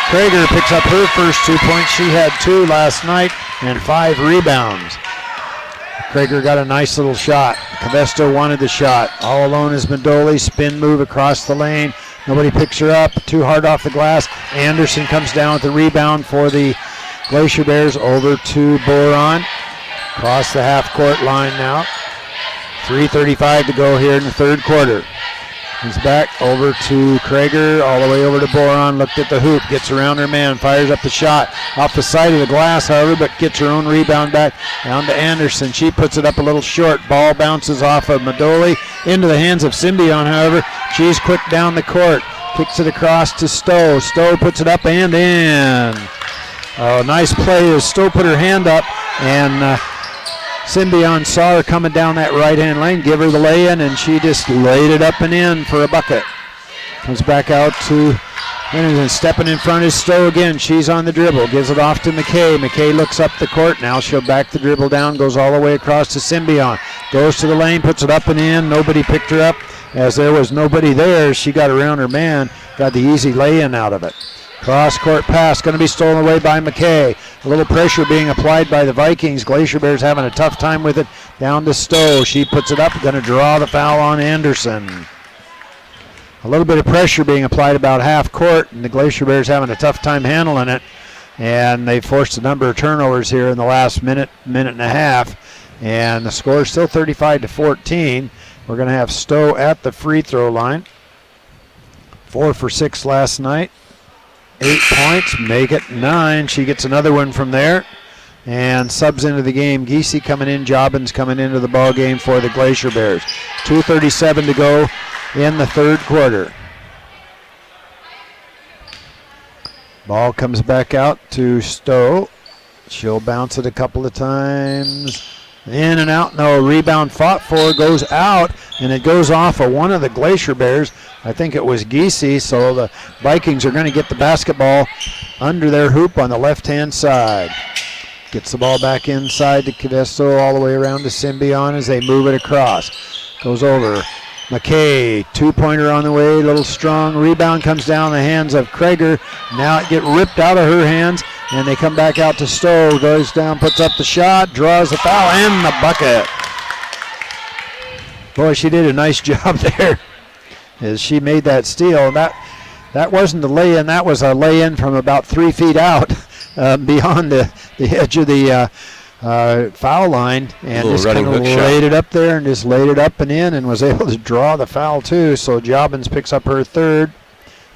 Krager picks up her first 2 points. She had 2 last night and 5 rebounds. Krager got a nice little shot. Cabesto wanted the shot. All alone is Madoli, spin move across the lane. Nobody picks her up, too hard off the glass. Anderson comes down with the rebound for the Glacier Bears, over to Boron. Across the half-court line now. 3:35 to go here in the third quarter. He's back over to Krager, all the way over to Boron. Looked at the hoop, gets around her man, fires up the shot. Off the side of the glass, however, but gets her own rebound back down to Anderson. She puts it up a little short. Ball bounces off of Madoli into the hands of Symbion, however. She's quick down the court. Kicks it across to Stowe. Stowe puts it up and in. Oh, nice play as Stowe put her hand up, and Symbion saw her coming down that right-hand lane, give her the lay-in, and she just laid it up and in for a bucket. Comes back out to Anderson, stepping in front is Stowe again. She's on the dribble, gives it off to McKay. McKay looks up the court. Now she'll back the dribble down, goes all the way across to Symbion. Goes to the lane, puts it up and in. Nobody picked her up. As there was nobody there, she got around her man, got the easy lay-in out of it. Cross-court pass, going to be stolen away by McKay. A little pressure being applied by the Vikings. Glacier Bears having a tough time with it. Down to Stowe. She puts it up, going to draw the foul on Anderson. A little bit of pressure being applied about half court, and the Glacier Bears having a tough time handling it. And they forced a number of turnovers here in the last minute and a half. And the score is still 35-14. We're going to have Stowe at the free throw line. 4 for 6 last night. 8 points, make it 9. She gets another one from there. And subs into the game. Giese coming in, Jobbins coming into the ball game for the Glacier Bears. 2:37 to go in the third quarter. Ball comes back out to Stowe. She'll bounce it a couple of times. In and out. No, rebound fought for, goes out, and it goes off of one of the Glacier Bears. I think it was Giese, so the Vikings are going to get the basketball under their hoop on the left-hand side. Gets the ball back inside to Cadesto, all the way around to Symbion as they move it across. Goes over. McKay, two-pointer on the way, a little strong. Rebound comes down the hands of Krager. Now it gets ripped out of her hands, and they come back out to Stowe. Goes down, puts up the shot, draws the foul, and the bucket. Boy, she did a nice job there as she made that steal. That wasn't a lay-in, that was a lay-in from about 3 feet out beyond the edge of the foul line, and just kind of laid it up there and just laid it up and in and was able to draw the foul too. So Jobbins picks up her third.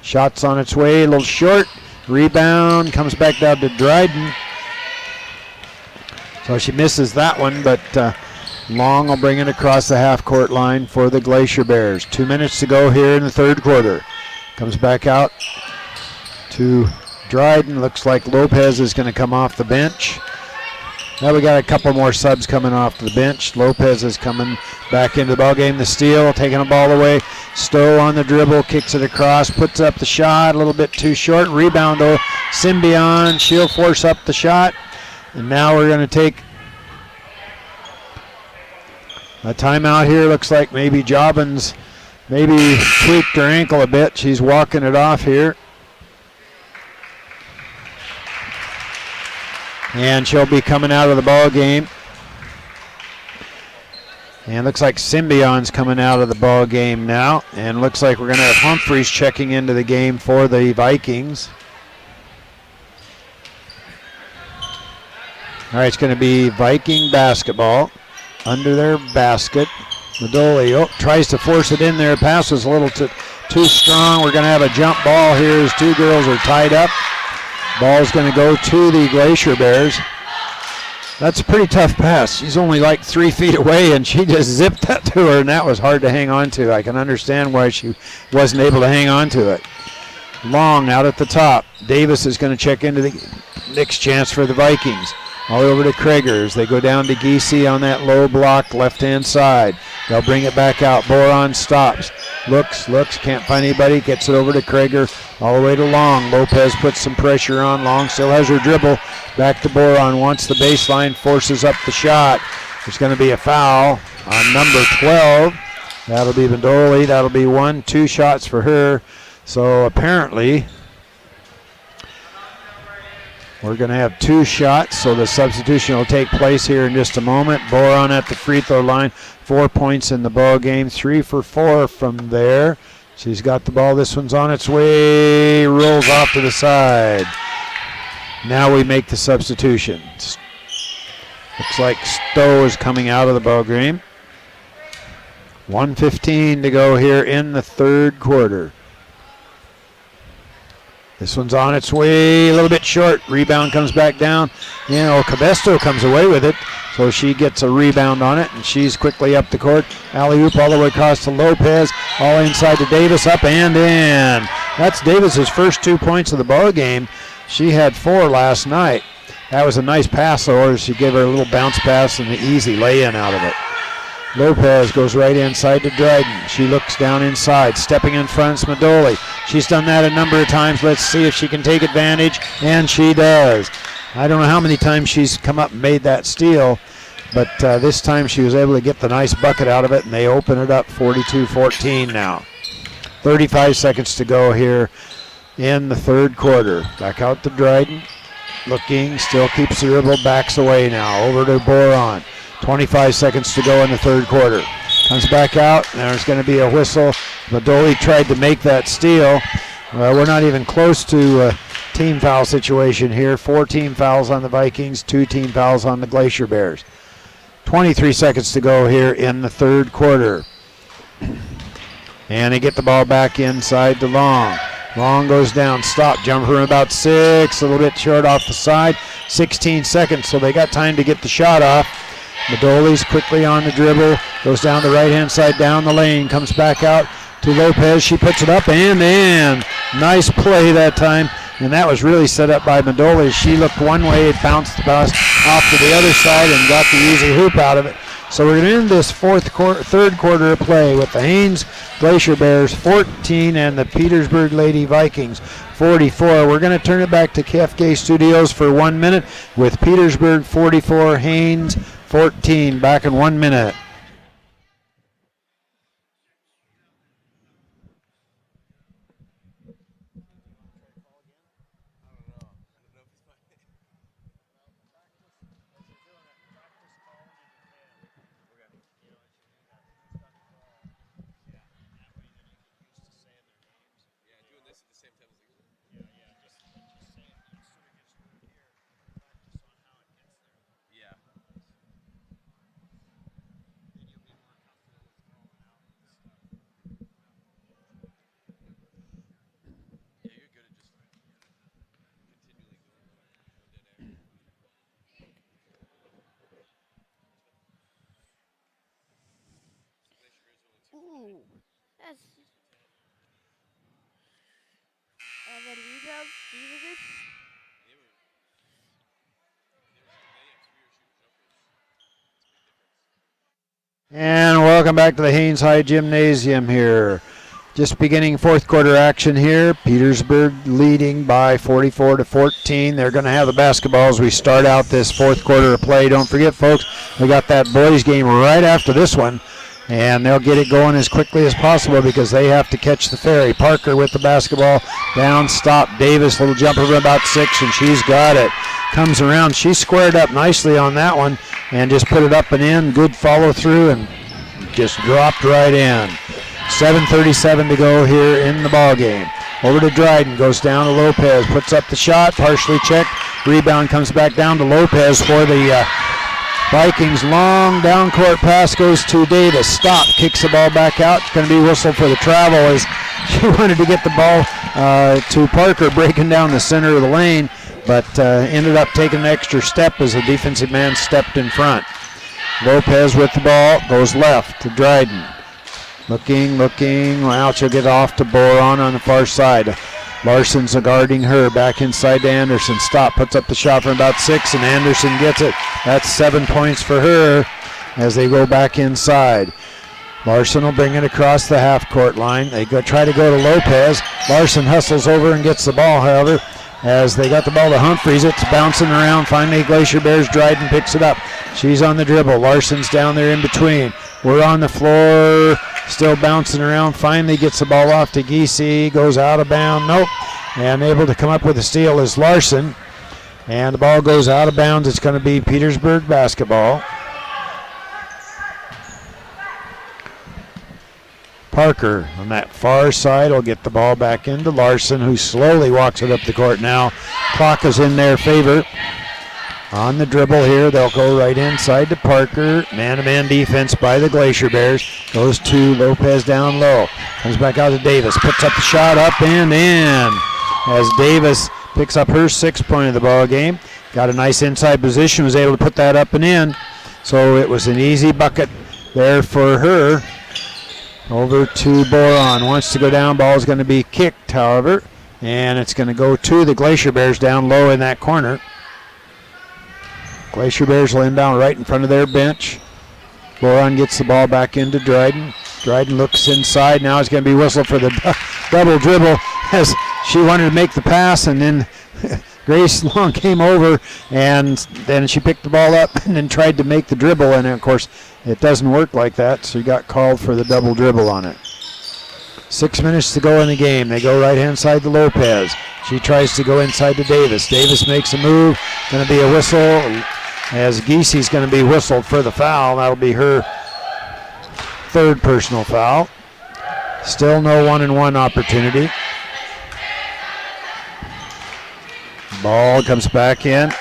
Shot's on its way, a little short. Rebound comes back down to Dryden. So she misses that one, but Long will bring it across the half-court line for the Glacier Bears. 2 minutes to go here in the third quarter. Comes back out to Dryden. Looks like Lopez is going to come off the bench. Now we got a couple more subs coming off the bench. Lopez is coming back into the ballgame. The steal, taking the ball away. Stowe on the dribble, kicks it across, puts up the shot, a little bit too short. Rebound though, Symbion. She'll force up the shot. And now we're going to take a timeout here. Looks like maybe Jobbins maybe tweaked her ankle a bit. She's walking it off here. And she'll be coming out of the ball game. And looks like Symbion's coming out of the ball game now. And looks like we're going to have Humphreys checking into the game for the Vikings. All right, it's going to be Viking basketball under their basket. Madoli tries to force it in there. Pass was a little too strong. We're going to have a jump ball here as two girls are tied up. Ball's going to go to the Glacier Bears. That's a pretty tough pass. She's only like 3 feet away, and she just zipped that to her, and that was hard to hang on to. I can understand why she wasn't able to hang on to it. Long out at the top. Davis is going to check into the next chance for the Vikings. All over to Kragers. They go down to Giese on that low block left-hand side. They'll bring it back out. Boron stops. Looks, can't find anybody. Gets it over to Krager. All the way to Long. Lopez puts some pressure on. Long still has her dribble. Back to Boron. Wants the baseline. Forces up the shot. There's going to be a foul on number 12. That'll be Bandoli. That'll be 1-2 shots for her. So apparently we're going to have 2 shots, so the substitution will take place here in just a moment. Boron at the free throw line, 4 points in the ball game, 3 for 4 from there. She's got the ball. This one's on its way, rolls off to the side. Now we make the substitutions. Looks like Stowe is coming out of the ball game. 1:15 to go here in the third quarter. This one's on its way, a little bit short. Rebound comes back down. Cabesto comes away with it, so she gets a rebound on it, and she's quickly up the court. Alley-oop all the way across to Lopez, all inside to Davis, up and in. That's Davis's first 2 points of the ball game. She had 4 last night. That was a nice pass, though. She gave her a little bounce pass and an easy lay-in out of it. Lopez goes right inside to Dryden. She looks down inside, stepping in front, Smadoli. She's done that a number of times. Let's see if she can take advantage, and she does. I don't know how many times she's come up and made that steal, but this time she was able to get the nice bucket out of it, and they open it up 42-14 now. 35 seconds to go here in the third quarter. Back out to Dryden. Looking, still keeps the dribble, backs away now. Over to Boron. 25 seconds to go in the third quarter. Comes back out, and there's going to be a whistle. Madoli tried to make that steal. We're not even close to a team foul situation here. 4 team fouls on the Vikings, 2 team fouls on the Glacier Bears. 23 seconds to go here in the third quarter. And they get the ball back inside to Long. Long goes down, stop, jump from about 6, a little bit short off the side. 16 seconds, so they got time to get the shot off. Madoli's quickly on the dribble, goes down the right-hand side, down the lane, comes back out to Lopez. She puts it up and in. Nice play that time, and that was really set up by Madoli. She looked one way, it bounced the pass off to the other side and got the easy hoop out of it. So we're going to end this third quarter of play with the Haines Glacier Bears 14 and the Petersburg Lady Vikings 44. We're going to turn it back to KFK Studios for 1 minute with Petersburg 44, Haines 14. Back in 1 minute. Ooh, that's. And then rebound, Petersburg. And welcome back to the Haines High Gymnasium here. Just beginning fourth quarter action here. Petersburg leading by 44-14. They're going to have the basketball as we start out this fourth quarter of play. Don't forget, folks, we got that boys game right after this one. And they'll get it going as quickly as possible because they have to catch the ferry. Parker with the basketball. Down, stop. Davis, little jumper from about 6, and she's got it. Comes around. She squared up nicely on that one and just put it up and in. Good follow through and just dropped right in. 7:37 to go here in the ball game. Over to Dryden. Goes down to Lopez. Puts up the shot. Partially checked. Rebound comes back down to Lopez for the Vikings. Long down court pass goes to Davis. Stop. Kicks the ball back out. It's going to be whistled for the travel as she wanted to get the ball to Parker breaking down the center of the lane, but ended up taking an extra step as the defensive man stepped in front. Lopez with the ball. Goes left to Dryden. Looking. Well, she'll get off to Boron on the far side. Larson's guarding her. Back inside to Anderson. Stop. Puts up the shot from about 6, and Anderson gets it. That's 7 points for her as they go back inside. Larson will bring it across the half-court line. They try to go to Lopez. Larson hustles over and gets the ball, however. As they got the ball to Humphreys, it's bouncing around. Finally, Glacier Bears. Dryden picks it up. She's on the dribble. Larson's down there in between. We're on the floor. Still bouncing around. Finally gets the ball off to Giese. Goes out of bounds. Nope. And able to come up with a steal is Larson. And the ball goes out of bounds. It's going to be Petersburg basketball. Parker on that far side will get the ball back into Larson, who slowly walks it up the court now. Clock is in their favor. On the dribble here, they'll go right inside to Parker. Man-to-man defense by the Glacier Bears. Goes to Lopez down low. Comes back out to Davis. Puts up the shot up and in. As Davis picks up her 6th point of the ball game. Got a nice inside position. Was able to put that up and in. So it was an easy bucket there for her. Over to Boron. Wants to go down. Ball is going to be kicked, however. And it's going to go to the Glacier Bears down low in that corner. Glacier Bears will inbound right in front of their bench. Boron gets the ball back into Dryden. Dryden looks inside. Now it's going to be whistled for the double dribble as she wanted to make the pass, and then Grace Long came over, and then she picked the ball up and then tried to make the dribble, and of course it doesn't work like that, so you got called for the double dribble on it. 6 minutes to go in the game. They go right-hand side to Lopez. She tries to go inside to Davis. Davis makes a move. Going to be a whistle as Giese's going to be whistled for the foul. That'll be her 3rd personal foul. Still no 1-and-1 opportunity. Ball comes back in.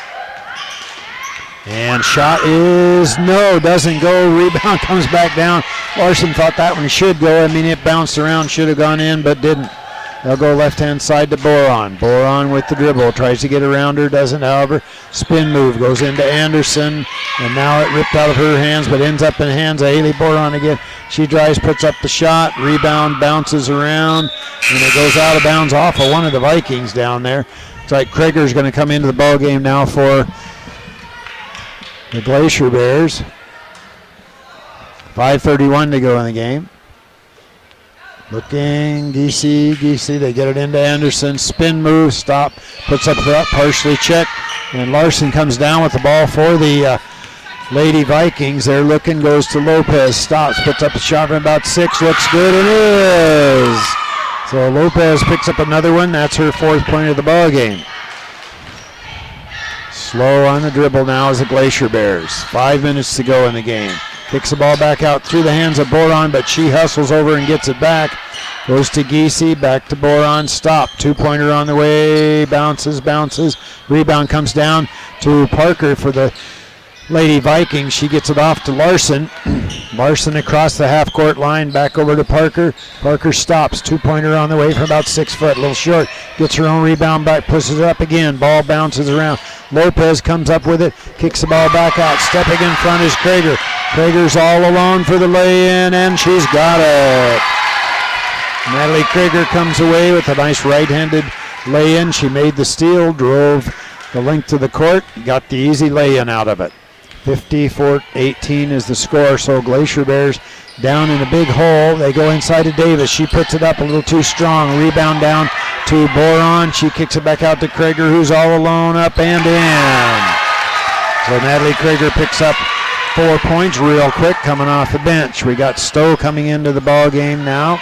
And shot is no, doesn't go. Rebound comes back down. Larson thought that one should go. I mean, it bounced around, should have gone in, but didn't. They'll go left-hand side to Boron. Boron with the dribble. Tries to get around her, doesn't, however. Spin move goes into Anderson, and now it ripped out of her hands, but ends up in the hands of Haley Boron again. She drives, puts up the shot. Rebound bounces around, and it goes out of bounds off of one of the Vikings down there. It's like Krager's going to come into the ball game now for the Glacier Bears. 5:31 to go in the game. Looking, Giese, they get it into Anderson. Spin move, stop, puts up the partially checked, and Larson comes down with the ball for the Lady Vikings. They're looking, goes to Lopez, stops, puts up a shot from about 6, looks good, it is. So Lopez picks up another one. That's her 4th point of the ball game. Slow on the dribble now as the Glacier Bears. 5 minutes to go in the game. Kicks the ball back out through the hands of Boron, but she hustles over and gets it back. Goes to Giese, back to Boron, stop. 2-pointer on the way, bounces. Rebound comes down to Parker for the Lady Vikings. She gets it off to Larson. Larson across the half-court line, back over to Parker. Parker stops. 2-pointer on the way from about 6 foot, a little short. Gets her own rebound back, pushes it up again. Ball bounces around. Lopez comes up with it, kicks the ball back out. Stepping in front is Krager. Krager's all alone for the lay-in, and she's got it. Natalie Krager comes away with a nice right-handed lay-in. She made the steal, drove the length of the court, got the easy lay-in out of it. 54-18 is the score, so Glacier Bears down in a big hole. They go inside to Davis. She puts it up a little too strong. Rebound down to Boron. She kicks it back out to Krager, who's all alone, up and in. So Natalie Krager picks up 4 points real quick coming off the bench. We got Stowe coming into the ball game now.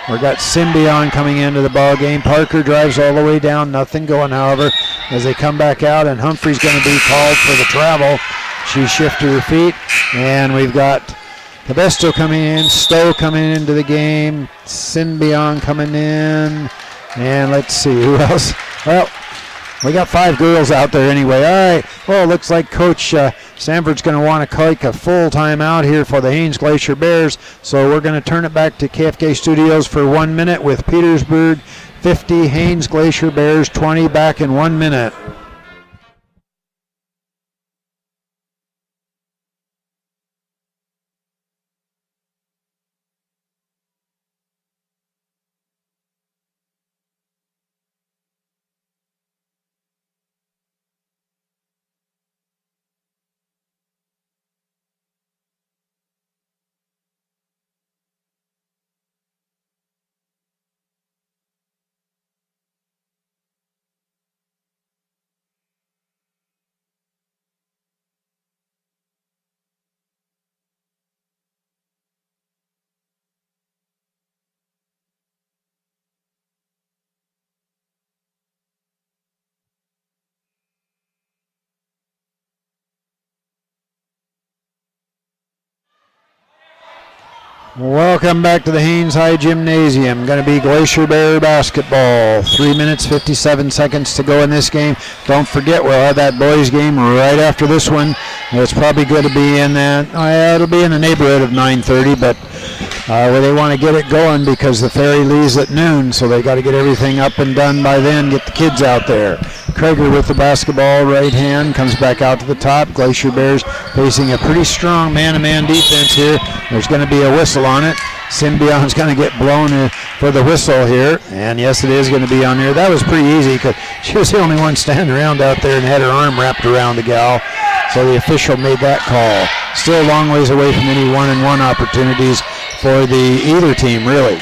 We got Symbion coming into the ball game. Parker drives all the way down, nothing going, however, as they come back out, and Humphrey's going to be called for the travel. She shifted her feet, and we've got Cabesto coming in, Stowe coming into the game, Symbion coming in, and let's see who else. Well, we got 5 girls out there anyway. All right, well, it looks like Coach Stanford's going to want to take a full time out here for the Haines Glacier Bears, so we're going to turn it back to KFK Studios for 1 minute with Petersburg 50, Haines Glacier Bears 20, back in 1 minute. Welcome back to the Haines High Gymnasium. Going to be Glacier Bear basketball. 3 minutes, 57 seconds to go in this game. Don't forget, we'll have that boys game right after this one. It's probably going to be in that, it'll be in the neighborhood of 9:30, but where they want to get it going because the ferry leaves at noon, so they got to get everything up and done by then, get the kids out there. Krager with the basketball, right hand, comes back out to the top. Glacier Bears facing a pretty strong man-to-man defense here. There's going to be a whistle on it. Symbion's going to get blown for the whistle here, and yes, it is going to be on there. That was pretty easy because she was the only one standing around out there and had her arm wrapped around the gal, so the official made that call. Still a long ways away from any one-and-one opportunities for either team, really.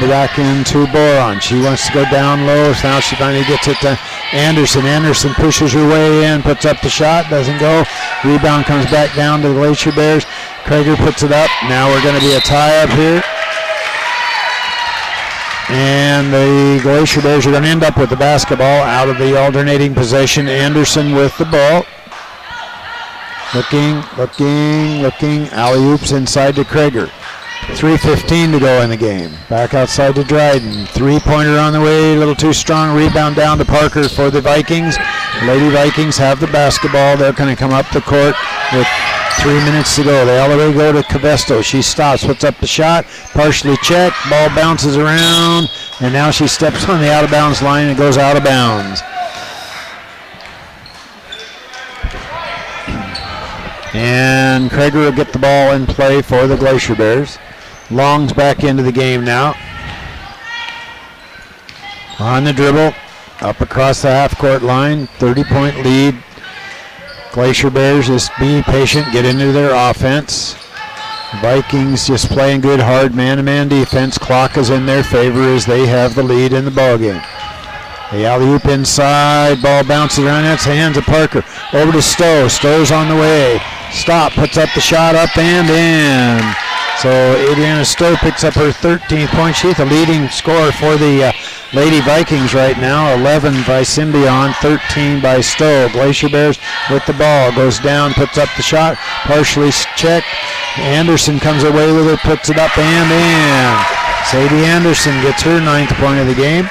Back into Boron. She wants to go down low. So now she finally gets it to Anderson. Anderson pushes her way in, puts up the shot, doesn't go. Rebound comes back down to the Glacier Bears. Krager puts it up. Now we're going to be a tie up here. And the Glacier Bears are going to end up with the basketball out of the alternating possession. Anderson with the ball. Looking. Alley-oops inside to Krager. 3:15 to go in the game. Back outside to Dryden. Three-pointer on the way, a little too strong. Rebound down to Parker for the Vikings. Lady Vikings have the basketball. They're going to come up the court with 3 minutes to go. They all the way go to Cavesto. She stops, puts up the shot, partially checked. Ball bounces around, and now she steps on the out-of-bounds line and goes out of bounds. And Krager will get the ball in play for the Glacier Bears. Long's back into the game now. On the dribble, up across the half-court line, 30-point lead. Glacier Bears just be patient, get into their offense. Vikings just playing good, hard man-to-man defense. Clock is in their favor as they have the lead in the ballgame. The alley-oop inside, ball bounces around, that's hands of Parker. Over to Stowe, Stowe's on the way. Stop, puts up the shot, up and in. So Adriana Stowe picks up her 13th point. She's the leading scorer for the Lady Vikings right now. 11 by Symbion, 13 by Stowe. Glacier Bears with the ball, goes down, puts up the shot, partially checked. Anderson comes away with it, puts it up and in. Sadie Anderson gets her 9th point of the game.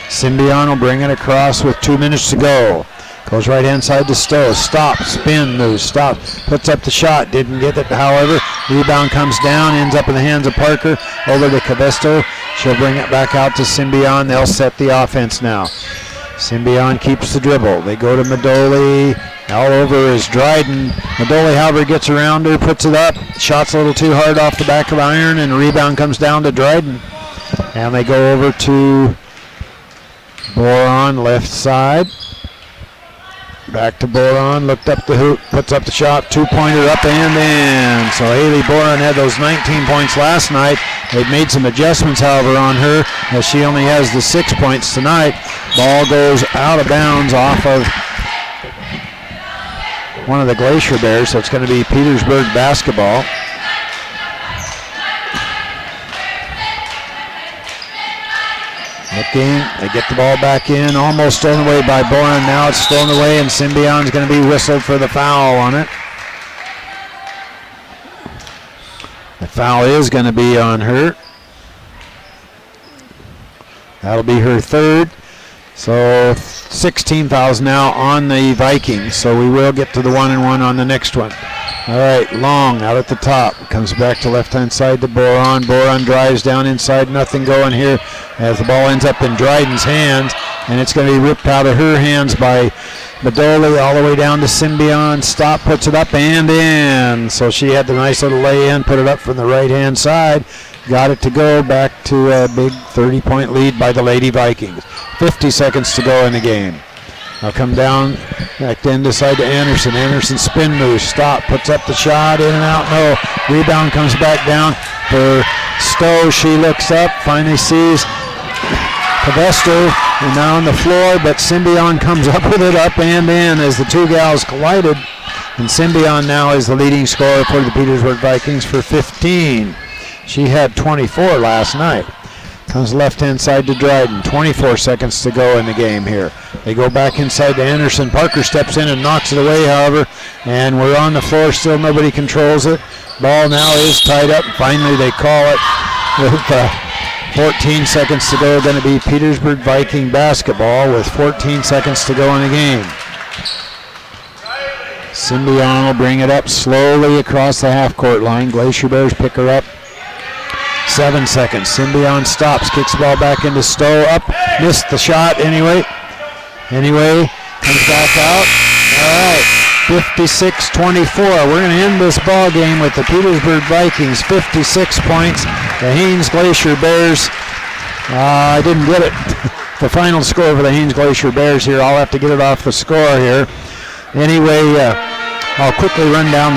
Symbion will bring it across with 2 minutes to go. Goes right hand side to Stowe. Stop, spin, moves, stop. Puts up the shot, didn't get it, however. Rebound comes down, ends up in the hands of Parker. Over to Cavesto. She'll bring it back out to Symbion. They'll set the offense now. Symbion keeps the dribble. They go to Madoli. All over is Dryden. Madoli, however, gets around her, puts it up. Shot's a little too hard off the back of the iron, and the rebound comes down to Dryden. And they go over to Boron, left side. Back to Boron, looked up the hoop, puts up the shot, two-pointer up and in. So Haley Boron had those 19 points last night. They've made some adjustments, however, on her, as she only has the 6 points tonight. Ball goes out of bounds off of one of the Glacier Bears, so it's going to be Petersburg basketball. Looking, they get the ball back in, almost stolen away by Boren. Now it's stolen away, and Symbion's going to be whistled for the foul on it. The foul is going to be on her. That'll be her third. So 16 fouls now on the Vikings, so we will get to the 1-and-1 on the next one. All right, Long out at the top. Comes back to left-hand side to Boron. Boron drives down inside. Nothing going here as the ball ends up in Dryden's hands, and it's going to be ripped out of her hands by Madoli all the way down to Symbion. Stop, puts it up and in. So she had the nice little lay-in, put it up from the right-hand side. Got it to go back to a big 30-point lead by the Lady Vikings. 50 seconds to go in the game. I'll come down back to end this side to Anderson. Anderson spin move, stop, puts up the shot, in and out, no. Rebound comes back down for Stowe. She looks up, finally sees Cavesto, and now on the floor, but Symbion comes up with it, up and in as the two gals collided. And Symbion now is the leading scorer for the Petersburg Vikings for 15. She had 24 last night. Comes left-hand side to Dryden. 24 seconds to go in the game here. They go back inside to Anderson. Parker steps in and knocks it away, however, and we're on the floor. Still nobody controls it. Ball now is tied up. Finally, they call it with 14 seconds to go. Going to be Petersburg Viking basketball with 14 seconds to go in the game. Symbion will bring it up slowly across the half-court line. Glacier Bears pick her up. 7 seconds. Symbion stops, kicks the ball back into Stowe. Up, missed the shot anyway. Comes back out. All right, 56-24. We're going to end this ball game with the Petersburg Vikings 56 points. The Haines Glacier Bears. I didn't get it. The final score for the Haines Glacier Bears here. I'll have to get it off the score here. Anyway, I'll quickly run down